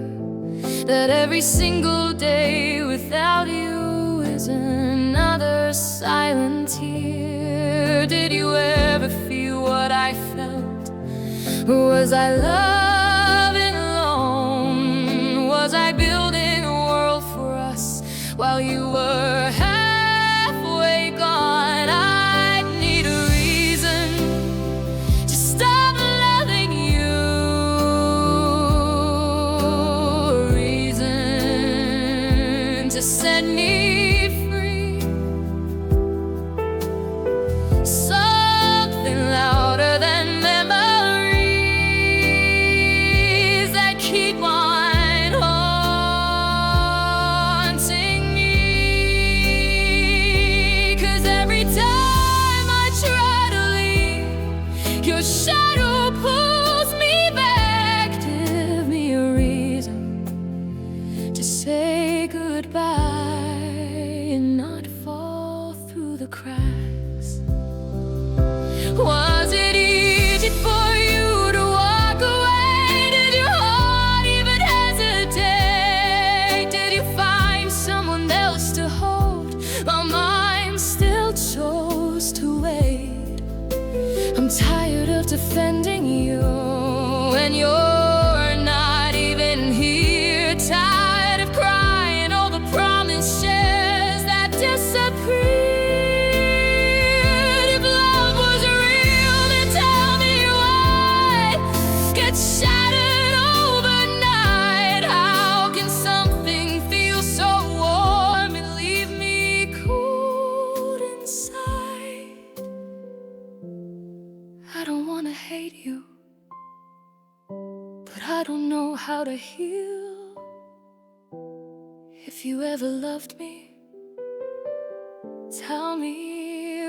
that every single day without you is another silent tear. Did you ever feel what I felt? Was I loving alone? Was I building a world for us while you were halfway gone? I need a reason to stop loving you, a reason to set me free. Something louder than memories that keep on haunting me. 'Cause every time I try to leave, your shadow pulls me back. Give me a reason to say goodbye and not fall through the cracks. Was it easy for you to walk away? Did your heart even hesitate? Did you find someone else to hold while mine still chose to wait? I'm tired of defending you when you're not even here. Tired of crying over promises that disappeared. If love was real, then tell me why gets shattered overnight. How can something feel so warm and leave me cold inside? I don't wanna hate you, but I don't know how to heal. If you ever loved me, tell me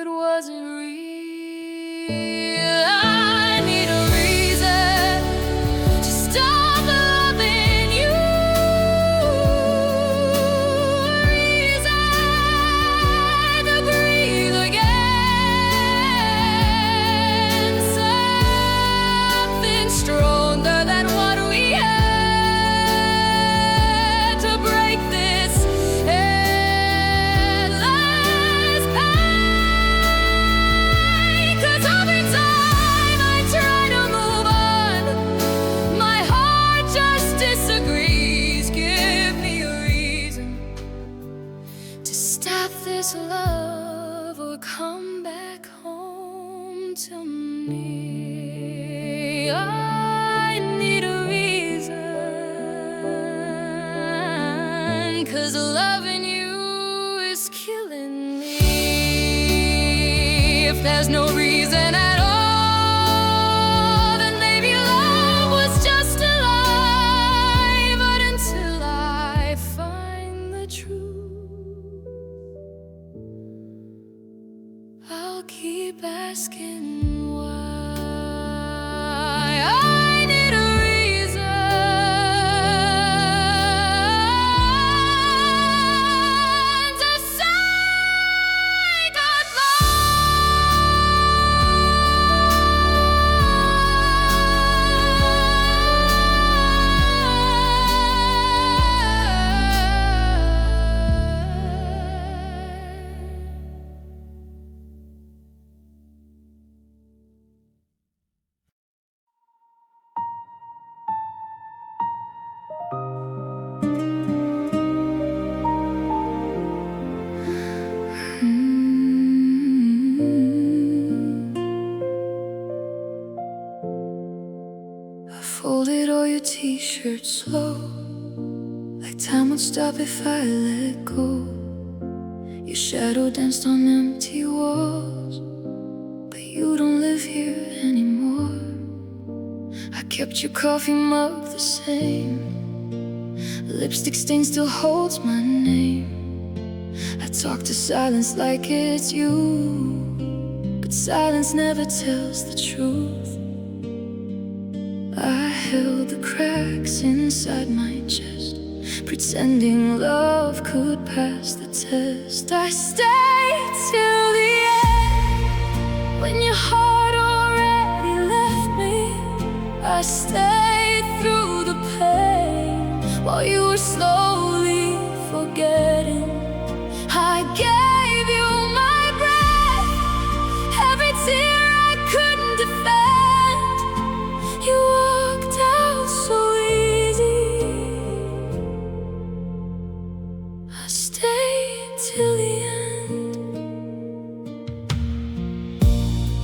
it wasn't real. I need a reason to stop loving you, a reason to breathe again. Something stronger than what we had to break this endless pain. 'Cause every time I try to move on, my heart just disagrees. Give me a reason to stop this love or come back home to me. I need a reason, 'cause loving you is killing me. If there's no reason at all, then maybe love was just a lie. But until I find the truth, I'll keep asking why. I need a reason to say I folded all your t-shirts slow, like time would stop if I let go. Your shadow danced on empty walls, but you don't live here anymore. I kept your coffee mug the same, lipstick stain still holds my name. I talk to silence like it's you, but silence never tells the truth. I held the cracks inside my chest, pretending love could pass the test. I stayed till the end, when your heart already left me. I stayed through the pain, while you were slowly forgetting. I gave you my breath, every tear I couldn't defend. You walked out so easy. I stayed till the end.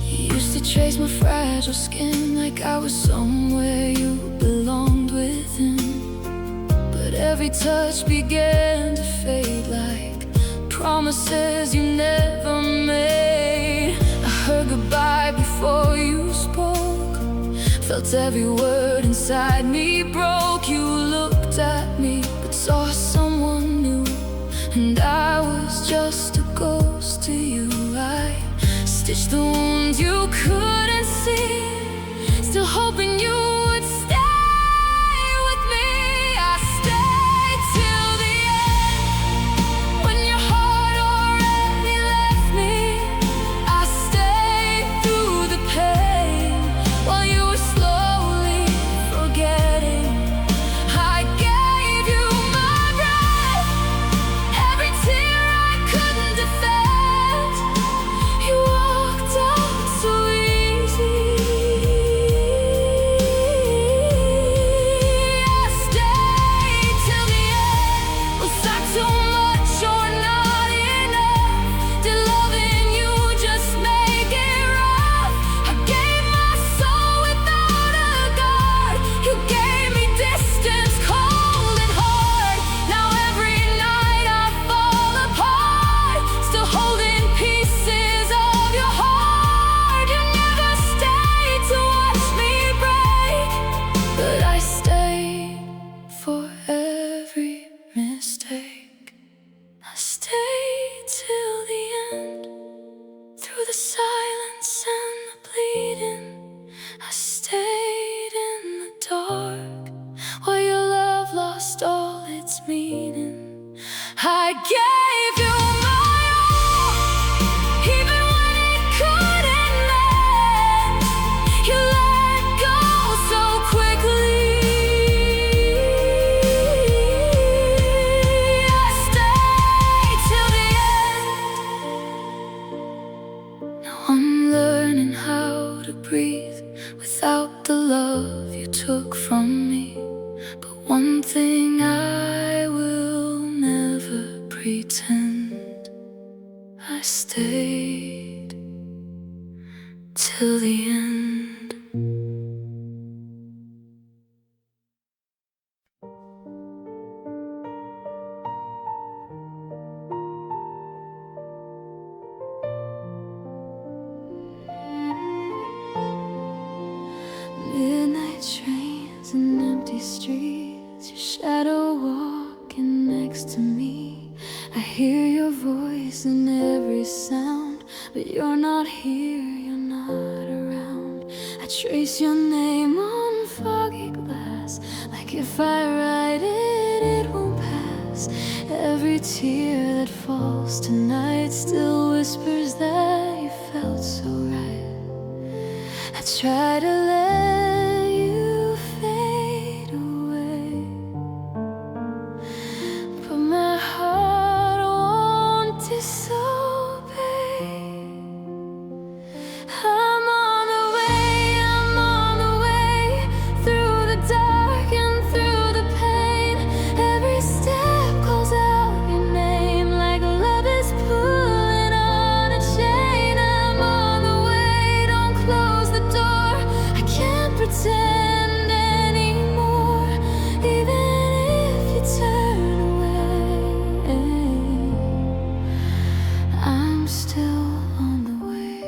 You used to trace my fragile skin like I was somewhere you belonged within. But every touch began to fade like promises you never made. I heard goodbye before you spoke, felt every word inside me broke. You looked at me but saw someone new, and I was just a ghost to you. I stitched the wounds you couldn't see, still hoping you would stay with me. I stayed till the end, when your heart already left me. I stayed through the pain, while you were slowly forgetting. I gave you my breath, every tear I couldn't defend. You walked out so easy. I stayed till the end. Was I too much or not enough? Did loving you just make it rough? I gave my soul without a guard. You gave me distance, cold and hard. Now every night I fall apart, still holding pieces of your heart. You never stayed to watch me break, but I stayed for every mistake. I stayed till the end, through the silence and the bleeding. I stayed in the dark, while your love lost all its meaning. I gave you my all, even when it couldn't mend. You let go so quickly. I stayed till the end. Now I'm learning how to breathe without the love you took from me. But one thing I will never pretend, I stayed till the end. Midnight trains and empty streets, your shadow walking next to me. I hear your voice in every sound, but you're not here, you're not around. I trace your name on foggy glass, like if I write it, it won't pass. Every tear that falls tonight still whispers that you felt so right. I try to let you fade away, but my heart won't disobey. I'm on the way, through the dark and through the pain. Every step calls out your name, like love is pulling on a chain. I'm on the way, don't close the door. I can't pretend anymore, even if you turn away. I'm still on the way.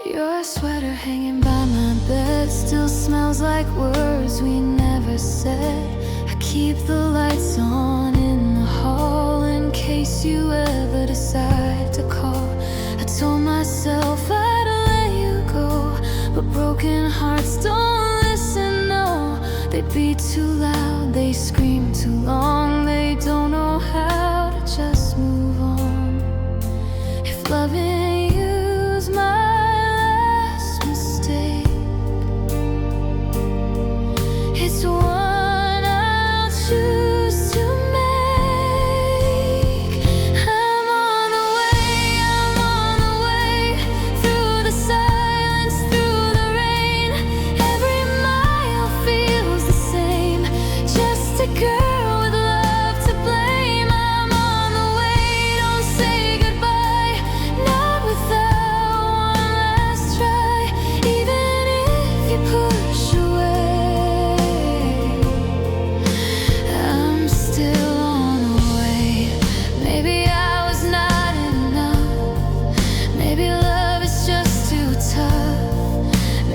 Your sweater hanging by my bed still smells like words we never said. I keep the lights on in the hall in case case you ever decide to call. I told myself I'd let you go, but broken hearts don't listen, no. They beat too loud, they scream too long. They don't know how to just move on. If loving you's my last mistake, it's one I'll choose to make. I'm on the way, through the silence, through the rain. Every mile feels the same, just a girl with love to blame. I'm on the way, don't say goodbye, not without one last try. Even if you push away, I'm still on the way. Maybe I was not enough, maybe love is just too tough.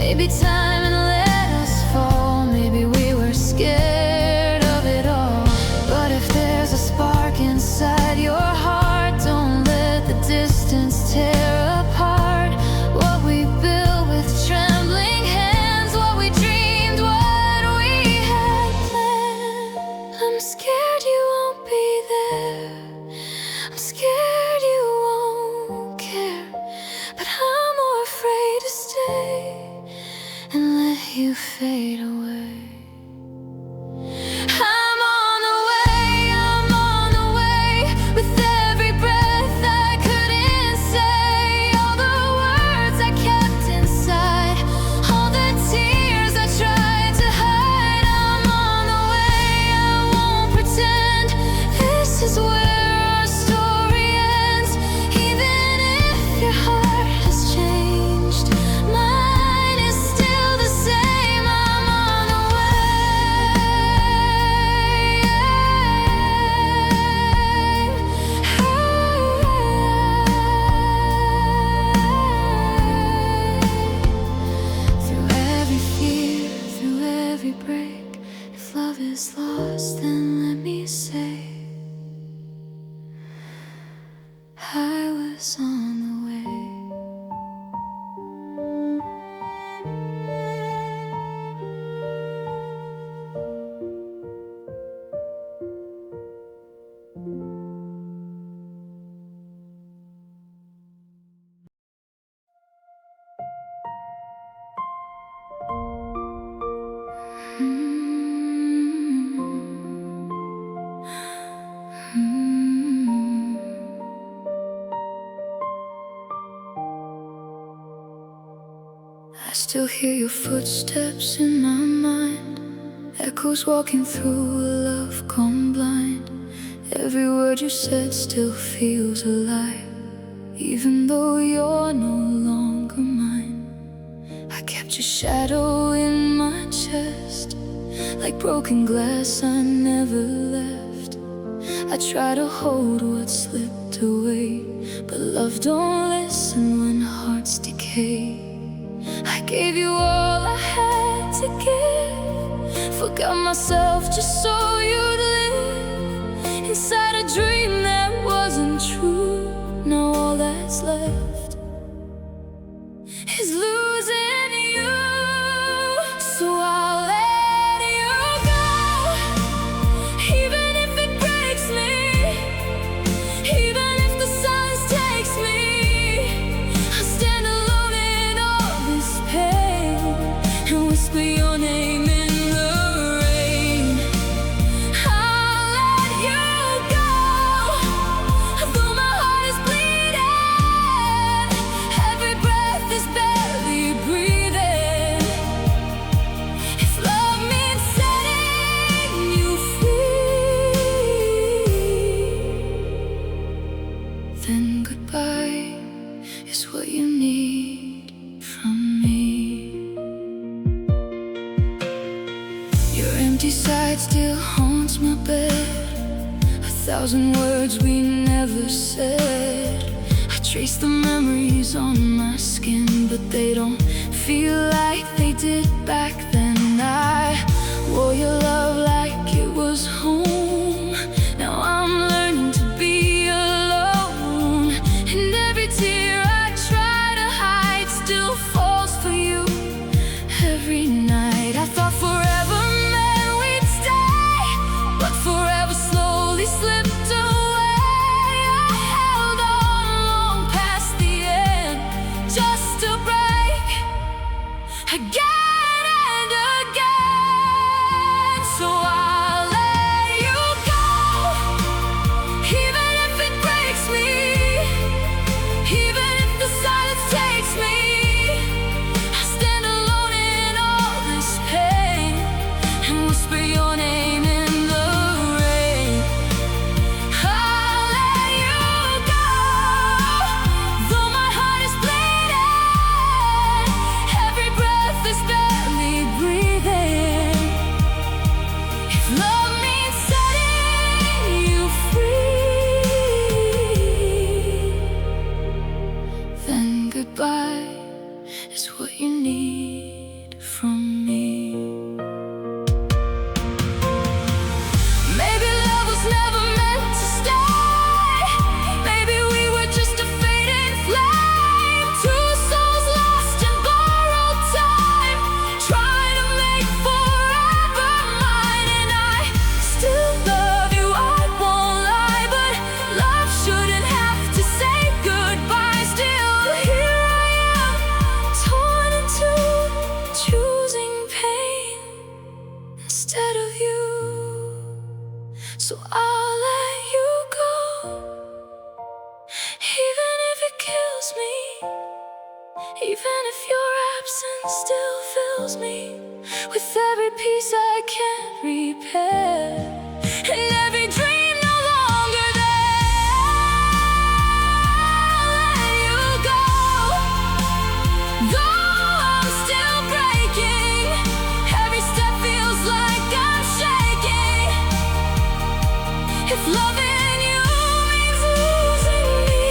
Maybe time and let us fall, maybe we were scared of it all. But if there's a spark inside your heart, don't let the distance tear apart what we built with trembling hands, what we dreamed, what we had planned. I'm scared you won't be there, I'm scared you won't care, but I'm more afraid to stay and let you fade away. I'm on the way, with every breath I couldn't say, all the words I kept inside, all the tears I tried to hide. I'm on the way, I won't pretend this is where our story ends. Even if your heart has changed, mine is still the same. I'm on the through every fear, through every break. If love is lost, then let me say I was on the way. I still hear your footsteps in my mind, echoes walking through a love gone blind. Every word you said still feels alive, even though you're no longer mine. I kept your shadow in my chest, like broken glass I never left. I try to hold what slipped away, but love don't listen when hearts decay. I gave you all I had to give, forgot myself just so you'd live inside a dream that wasn't true. Now all that's left is losing you. So I'll let you go, even if it breaks me, even if the silence takes me. I'll stand alone in all this pain and whisper your name in the rain. I'll let you go, though my heart is bleeding, every breath is barely breathing. If love means setting you free, then goodbye is what you need from me. Your empty side still haunts my bed, 1,000 words we never said. I trace the memories on my skin, but they don't feel like they did back then. I wore your love like it was home. Now I'm learning to be Even if your absence still fills me with every piece I can't repair, and every dream no longer there. Let you go, though I'm still breaking. Every step feels like I'm shaking. If loving you means losing me,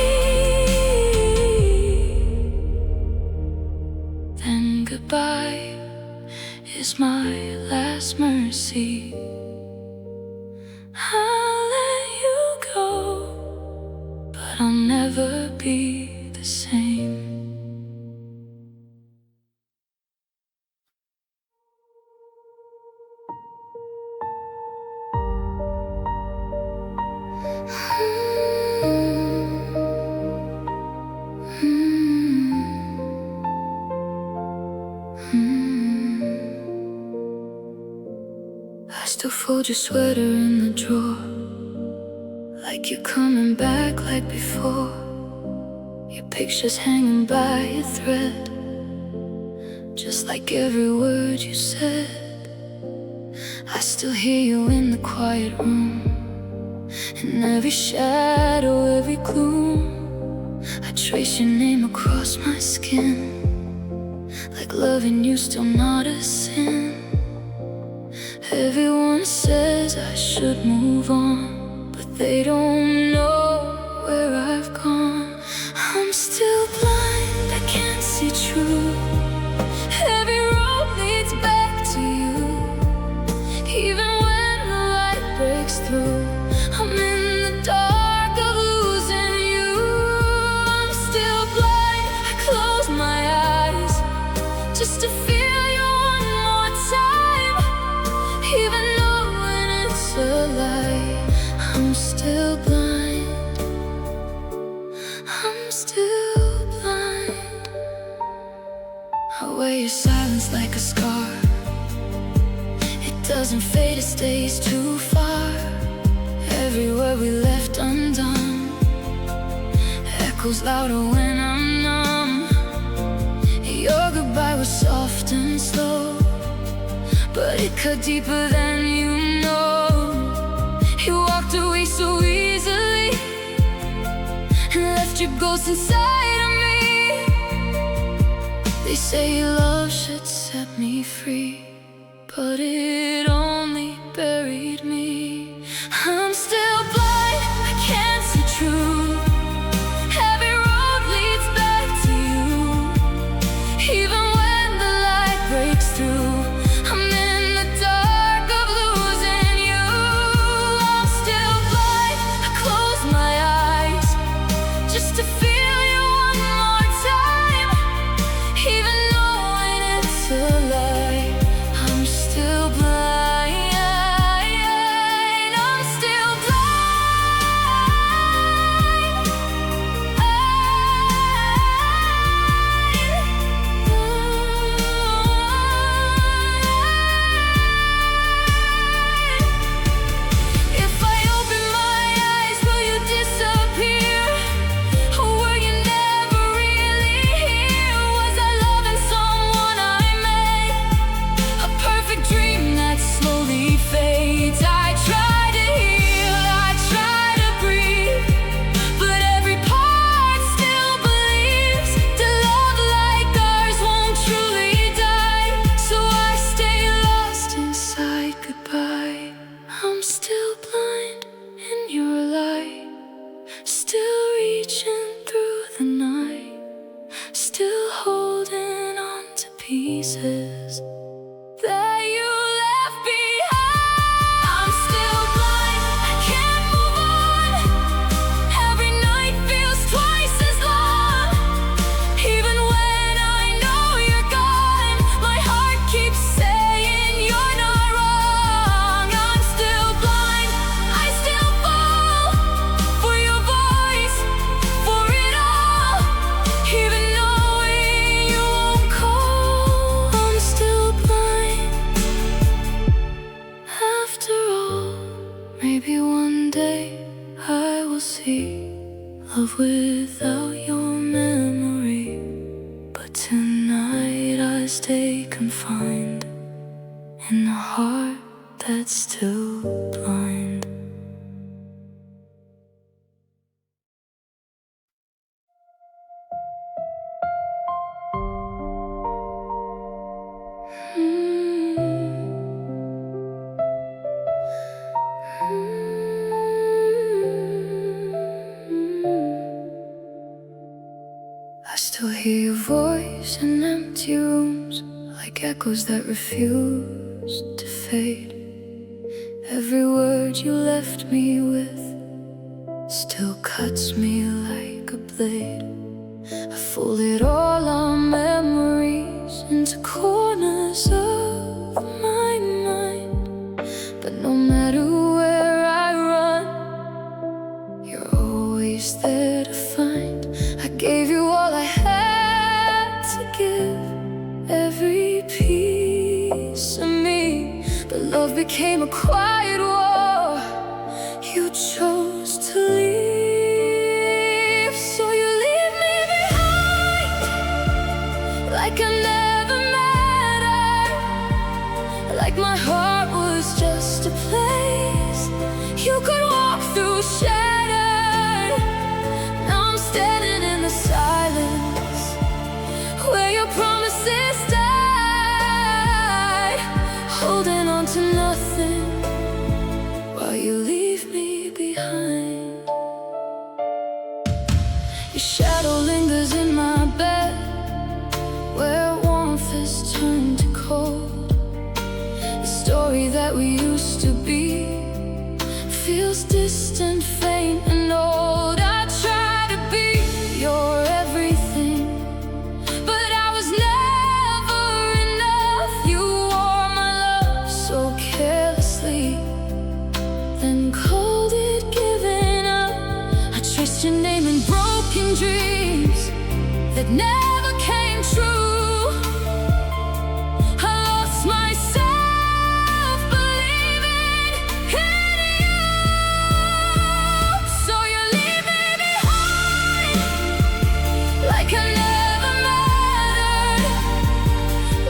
then goodbye is my last mercy. I'll let you go, but I'll never be the same. I still fold your sweater in the drawer, like you're coming back like before. Your picture's hanging by a thread, just like every word you said. I still hear you in the quiet room, in every shadow, every gloom. I trace your name across my skin, like loving you still not a sin. Everyone says I should move on, but they don't know where I've gone. I'm still blind, I can't see true. Every road leads back to you. Even when the light breaks through, I'm in the dark of losing you. I'm still blind, I close my eyes just to feel you one more time. Even knowing it's a lie, I'm still blind. I'm still blind. I wear your silence like a scar. It doesn't fade, it stays too far. Every word we left undone echoes louder when I'm numb. Your goodbye was soft and slow, but it cut deeper than you know. You walked away so easily and left your ghost inside of me. They say love should set me free, but it only buried me. I'm still blind, I can't see true. Every road leads back to you. Even when the light breaks through, I'm in the dark of losing you. I'm still blind, I close my eyes just to feel you one more time. Even knowing it's a lie, I'm still blind. I'm still If I open my eyes, will you disappear? Or were you never really here? Was I loving someone I made? A perfect dream that slowly fades. I try to heal, I try to breathe, but every part still believes that love like ours won't truly die. So I stay lost inside goodbye. I'm still blind in your light, still reaching through the night, still holding on to pieces that you left behind. I'm still blind, I can't move on. Every night feels twice as long. Even when I know you're gone, my heart keeps saying you're not wrong. I'm still blind, I still fall for your voice, for it all. Even knowing you won't call, I'm still blind. After all, maybe one day I will see love without your memory, but But tonight I stay confined in a heart that's still blind. I still hear your voice in empty rooms, like echoes that refuse to fade. Every word you left me with still cuts me like a blade. I folded all our memories into corners of my mind, but no matter where I run, you're always there to find. I gave you all I had to give, every piece of me, but love became a quiet war. You chose to leave, so you leave me behind, like I never mattered, like my heart was just a place you could walk through shattered. Now I'm standing in the silence where your promises died, holding on to nothing while you leave me behind. Your shadow lingers in my bed, where warmth has turned to cold. The story that we used to be feels distant, faint, and old. I try to be your everything, but I was never enough. You wore my love so carelessly, then called it giving up. I traced your name in broken dreams that never came true. I lost myself believing in you. So you leave me behind, like I never mattered,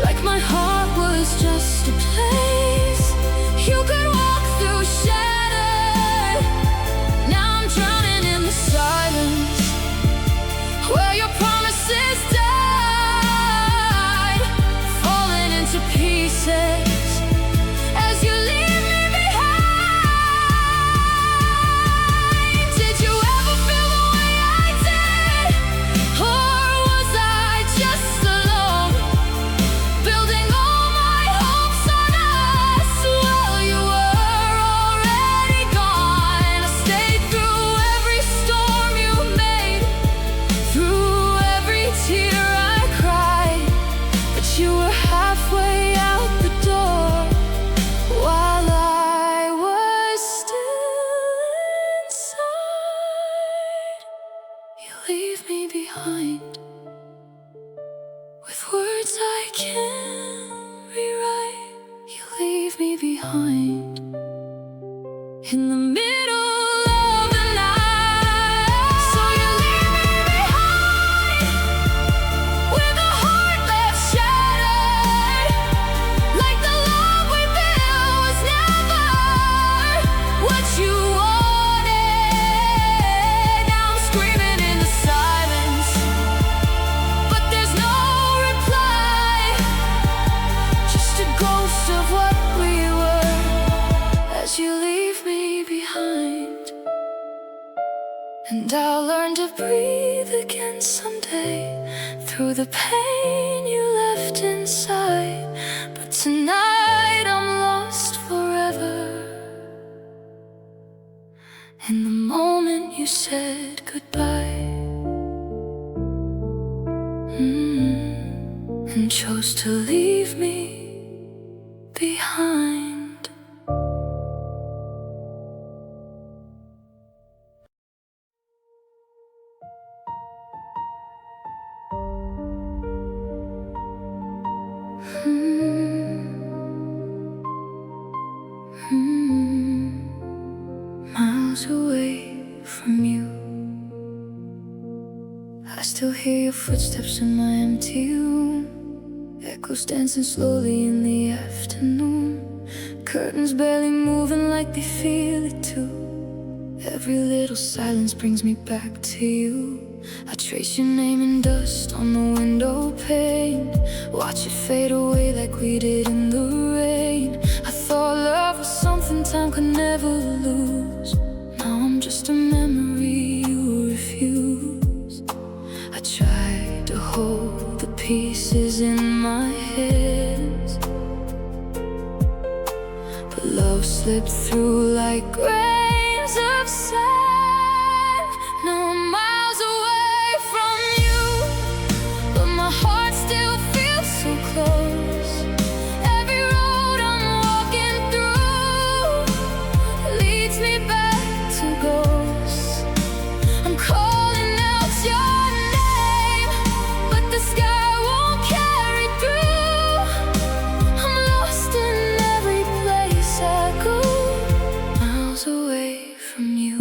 like my heart was just a place you could walk through shattered. Now I'm drowning in the silence where your promises died, falling into pieces as you leave me behind. Did you ever feel the way I did, or was I just alone, building all my hopes on us while you were already gone? I stayed through every storm you made, through every tear I cried, but you were halfway out the door while I was still inside. You leave me behind with words I can't rewrite. You leave me behind in the middle of the night. So you leave me behind with a heart left shattered, like the love we built was never what you wanted. Now I'm screaming in the silence, but there's no reply, just a ghost of what we were as you leave me behind. And I'll learn to breathe again someday through the pain you left inside. But tonight I'm lost forever in the moment you said goodbye, and chose to leave me behind. Miles away from you, I still hear your footsteps in my empty room, echoes dancing slowly in the afternoon. Curtains barely moving like they feel it too. Every little silence brings me back to you. I trace your name in dust on the window pane, watch it fade away like we did in the rain. I thought love was something time could never lose. Now I'm just a memory you refuse. I tried to hold the pieces in my hands, but love slipped through like grains of sand. Now I'm miles away from you, but my heart still feels so close. Every road I'm walking through leads me back to ghosts. I'm calling out your name, but the sky won't carry through. I'm lost in every place I go, miles away from you.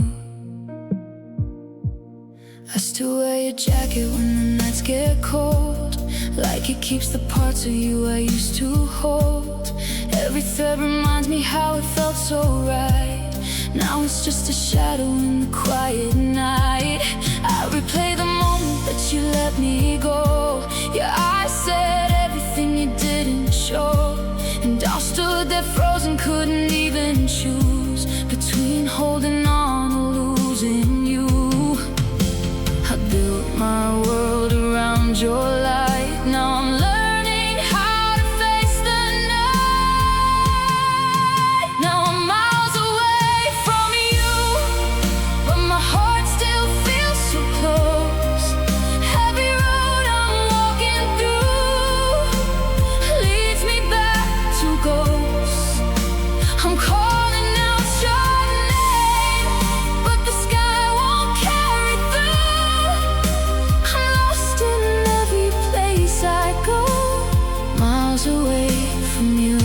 I still wear your jacket when the nights get cold, like it keeps the parts of you I used to hold. Every thread reminds me how it felt so right. Now it's just a shadow in the quiet night. I replay the moment that you let me go. Your eyes said everything you didn't show, and I stood there frozen, couldn't even choose between holding on or losing you. I built my world around your light. Now I'm learning how to face the night. Now I'm miles away from you, but my heart still feels so close. Every road I'm walking through leads me back to ghosts. I'm calling out your name, but the sky won't carry through. I'm lost in every place I go, miles away from you.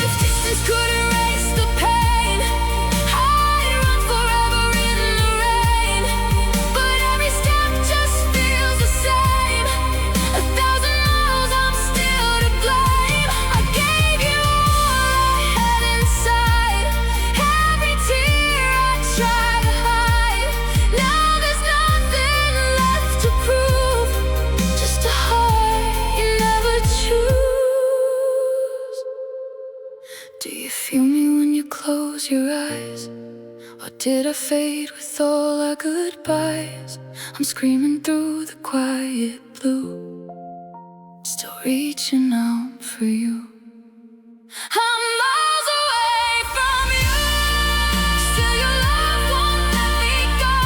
If distance could erase the pain, I'd run forever in the rain. But every step just feels the same. 1,000 miles, I'm still to blame. I gave you all I had inside, every tear I tried to hide. Now there's nothing left to prove, just a heart you never choose. Do you feel me when you close your eyes? Or did I fade with all our goodbyes? I'm screaming through the quiet blue, still reaching out for you. I'm miles away from you, still your love won't let me go.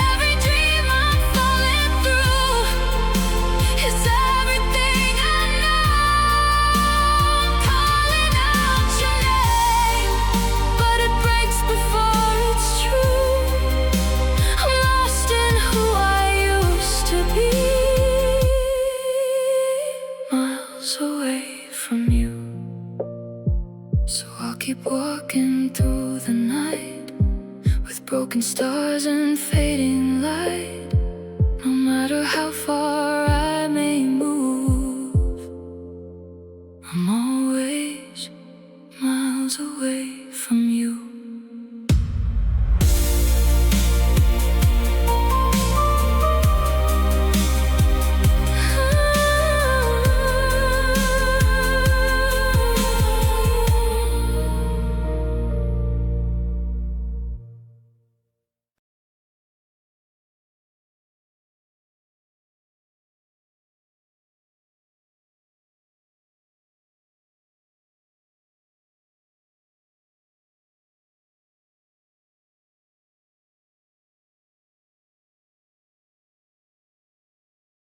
Every dream I'm falling through is everything I know. I'm calling out your name, but it breaks before it's true. I'm lost in who I used to be, miles away from you. So I'll keep walking through the night, with broken stars and fading light. No matter how far I may move, I'm always miles away from you.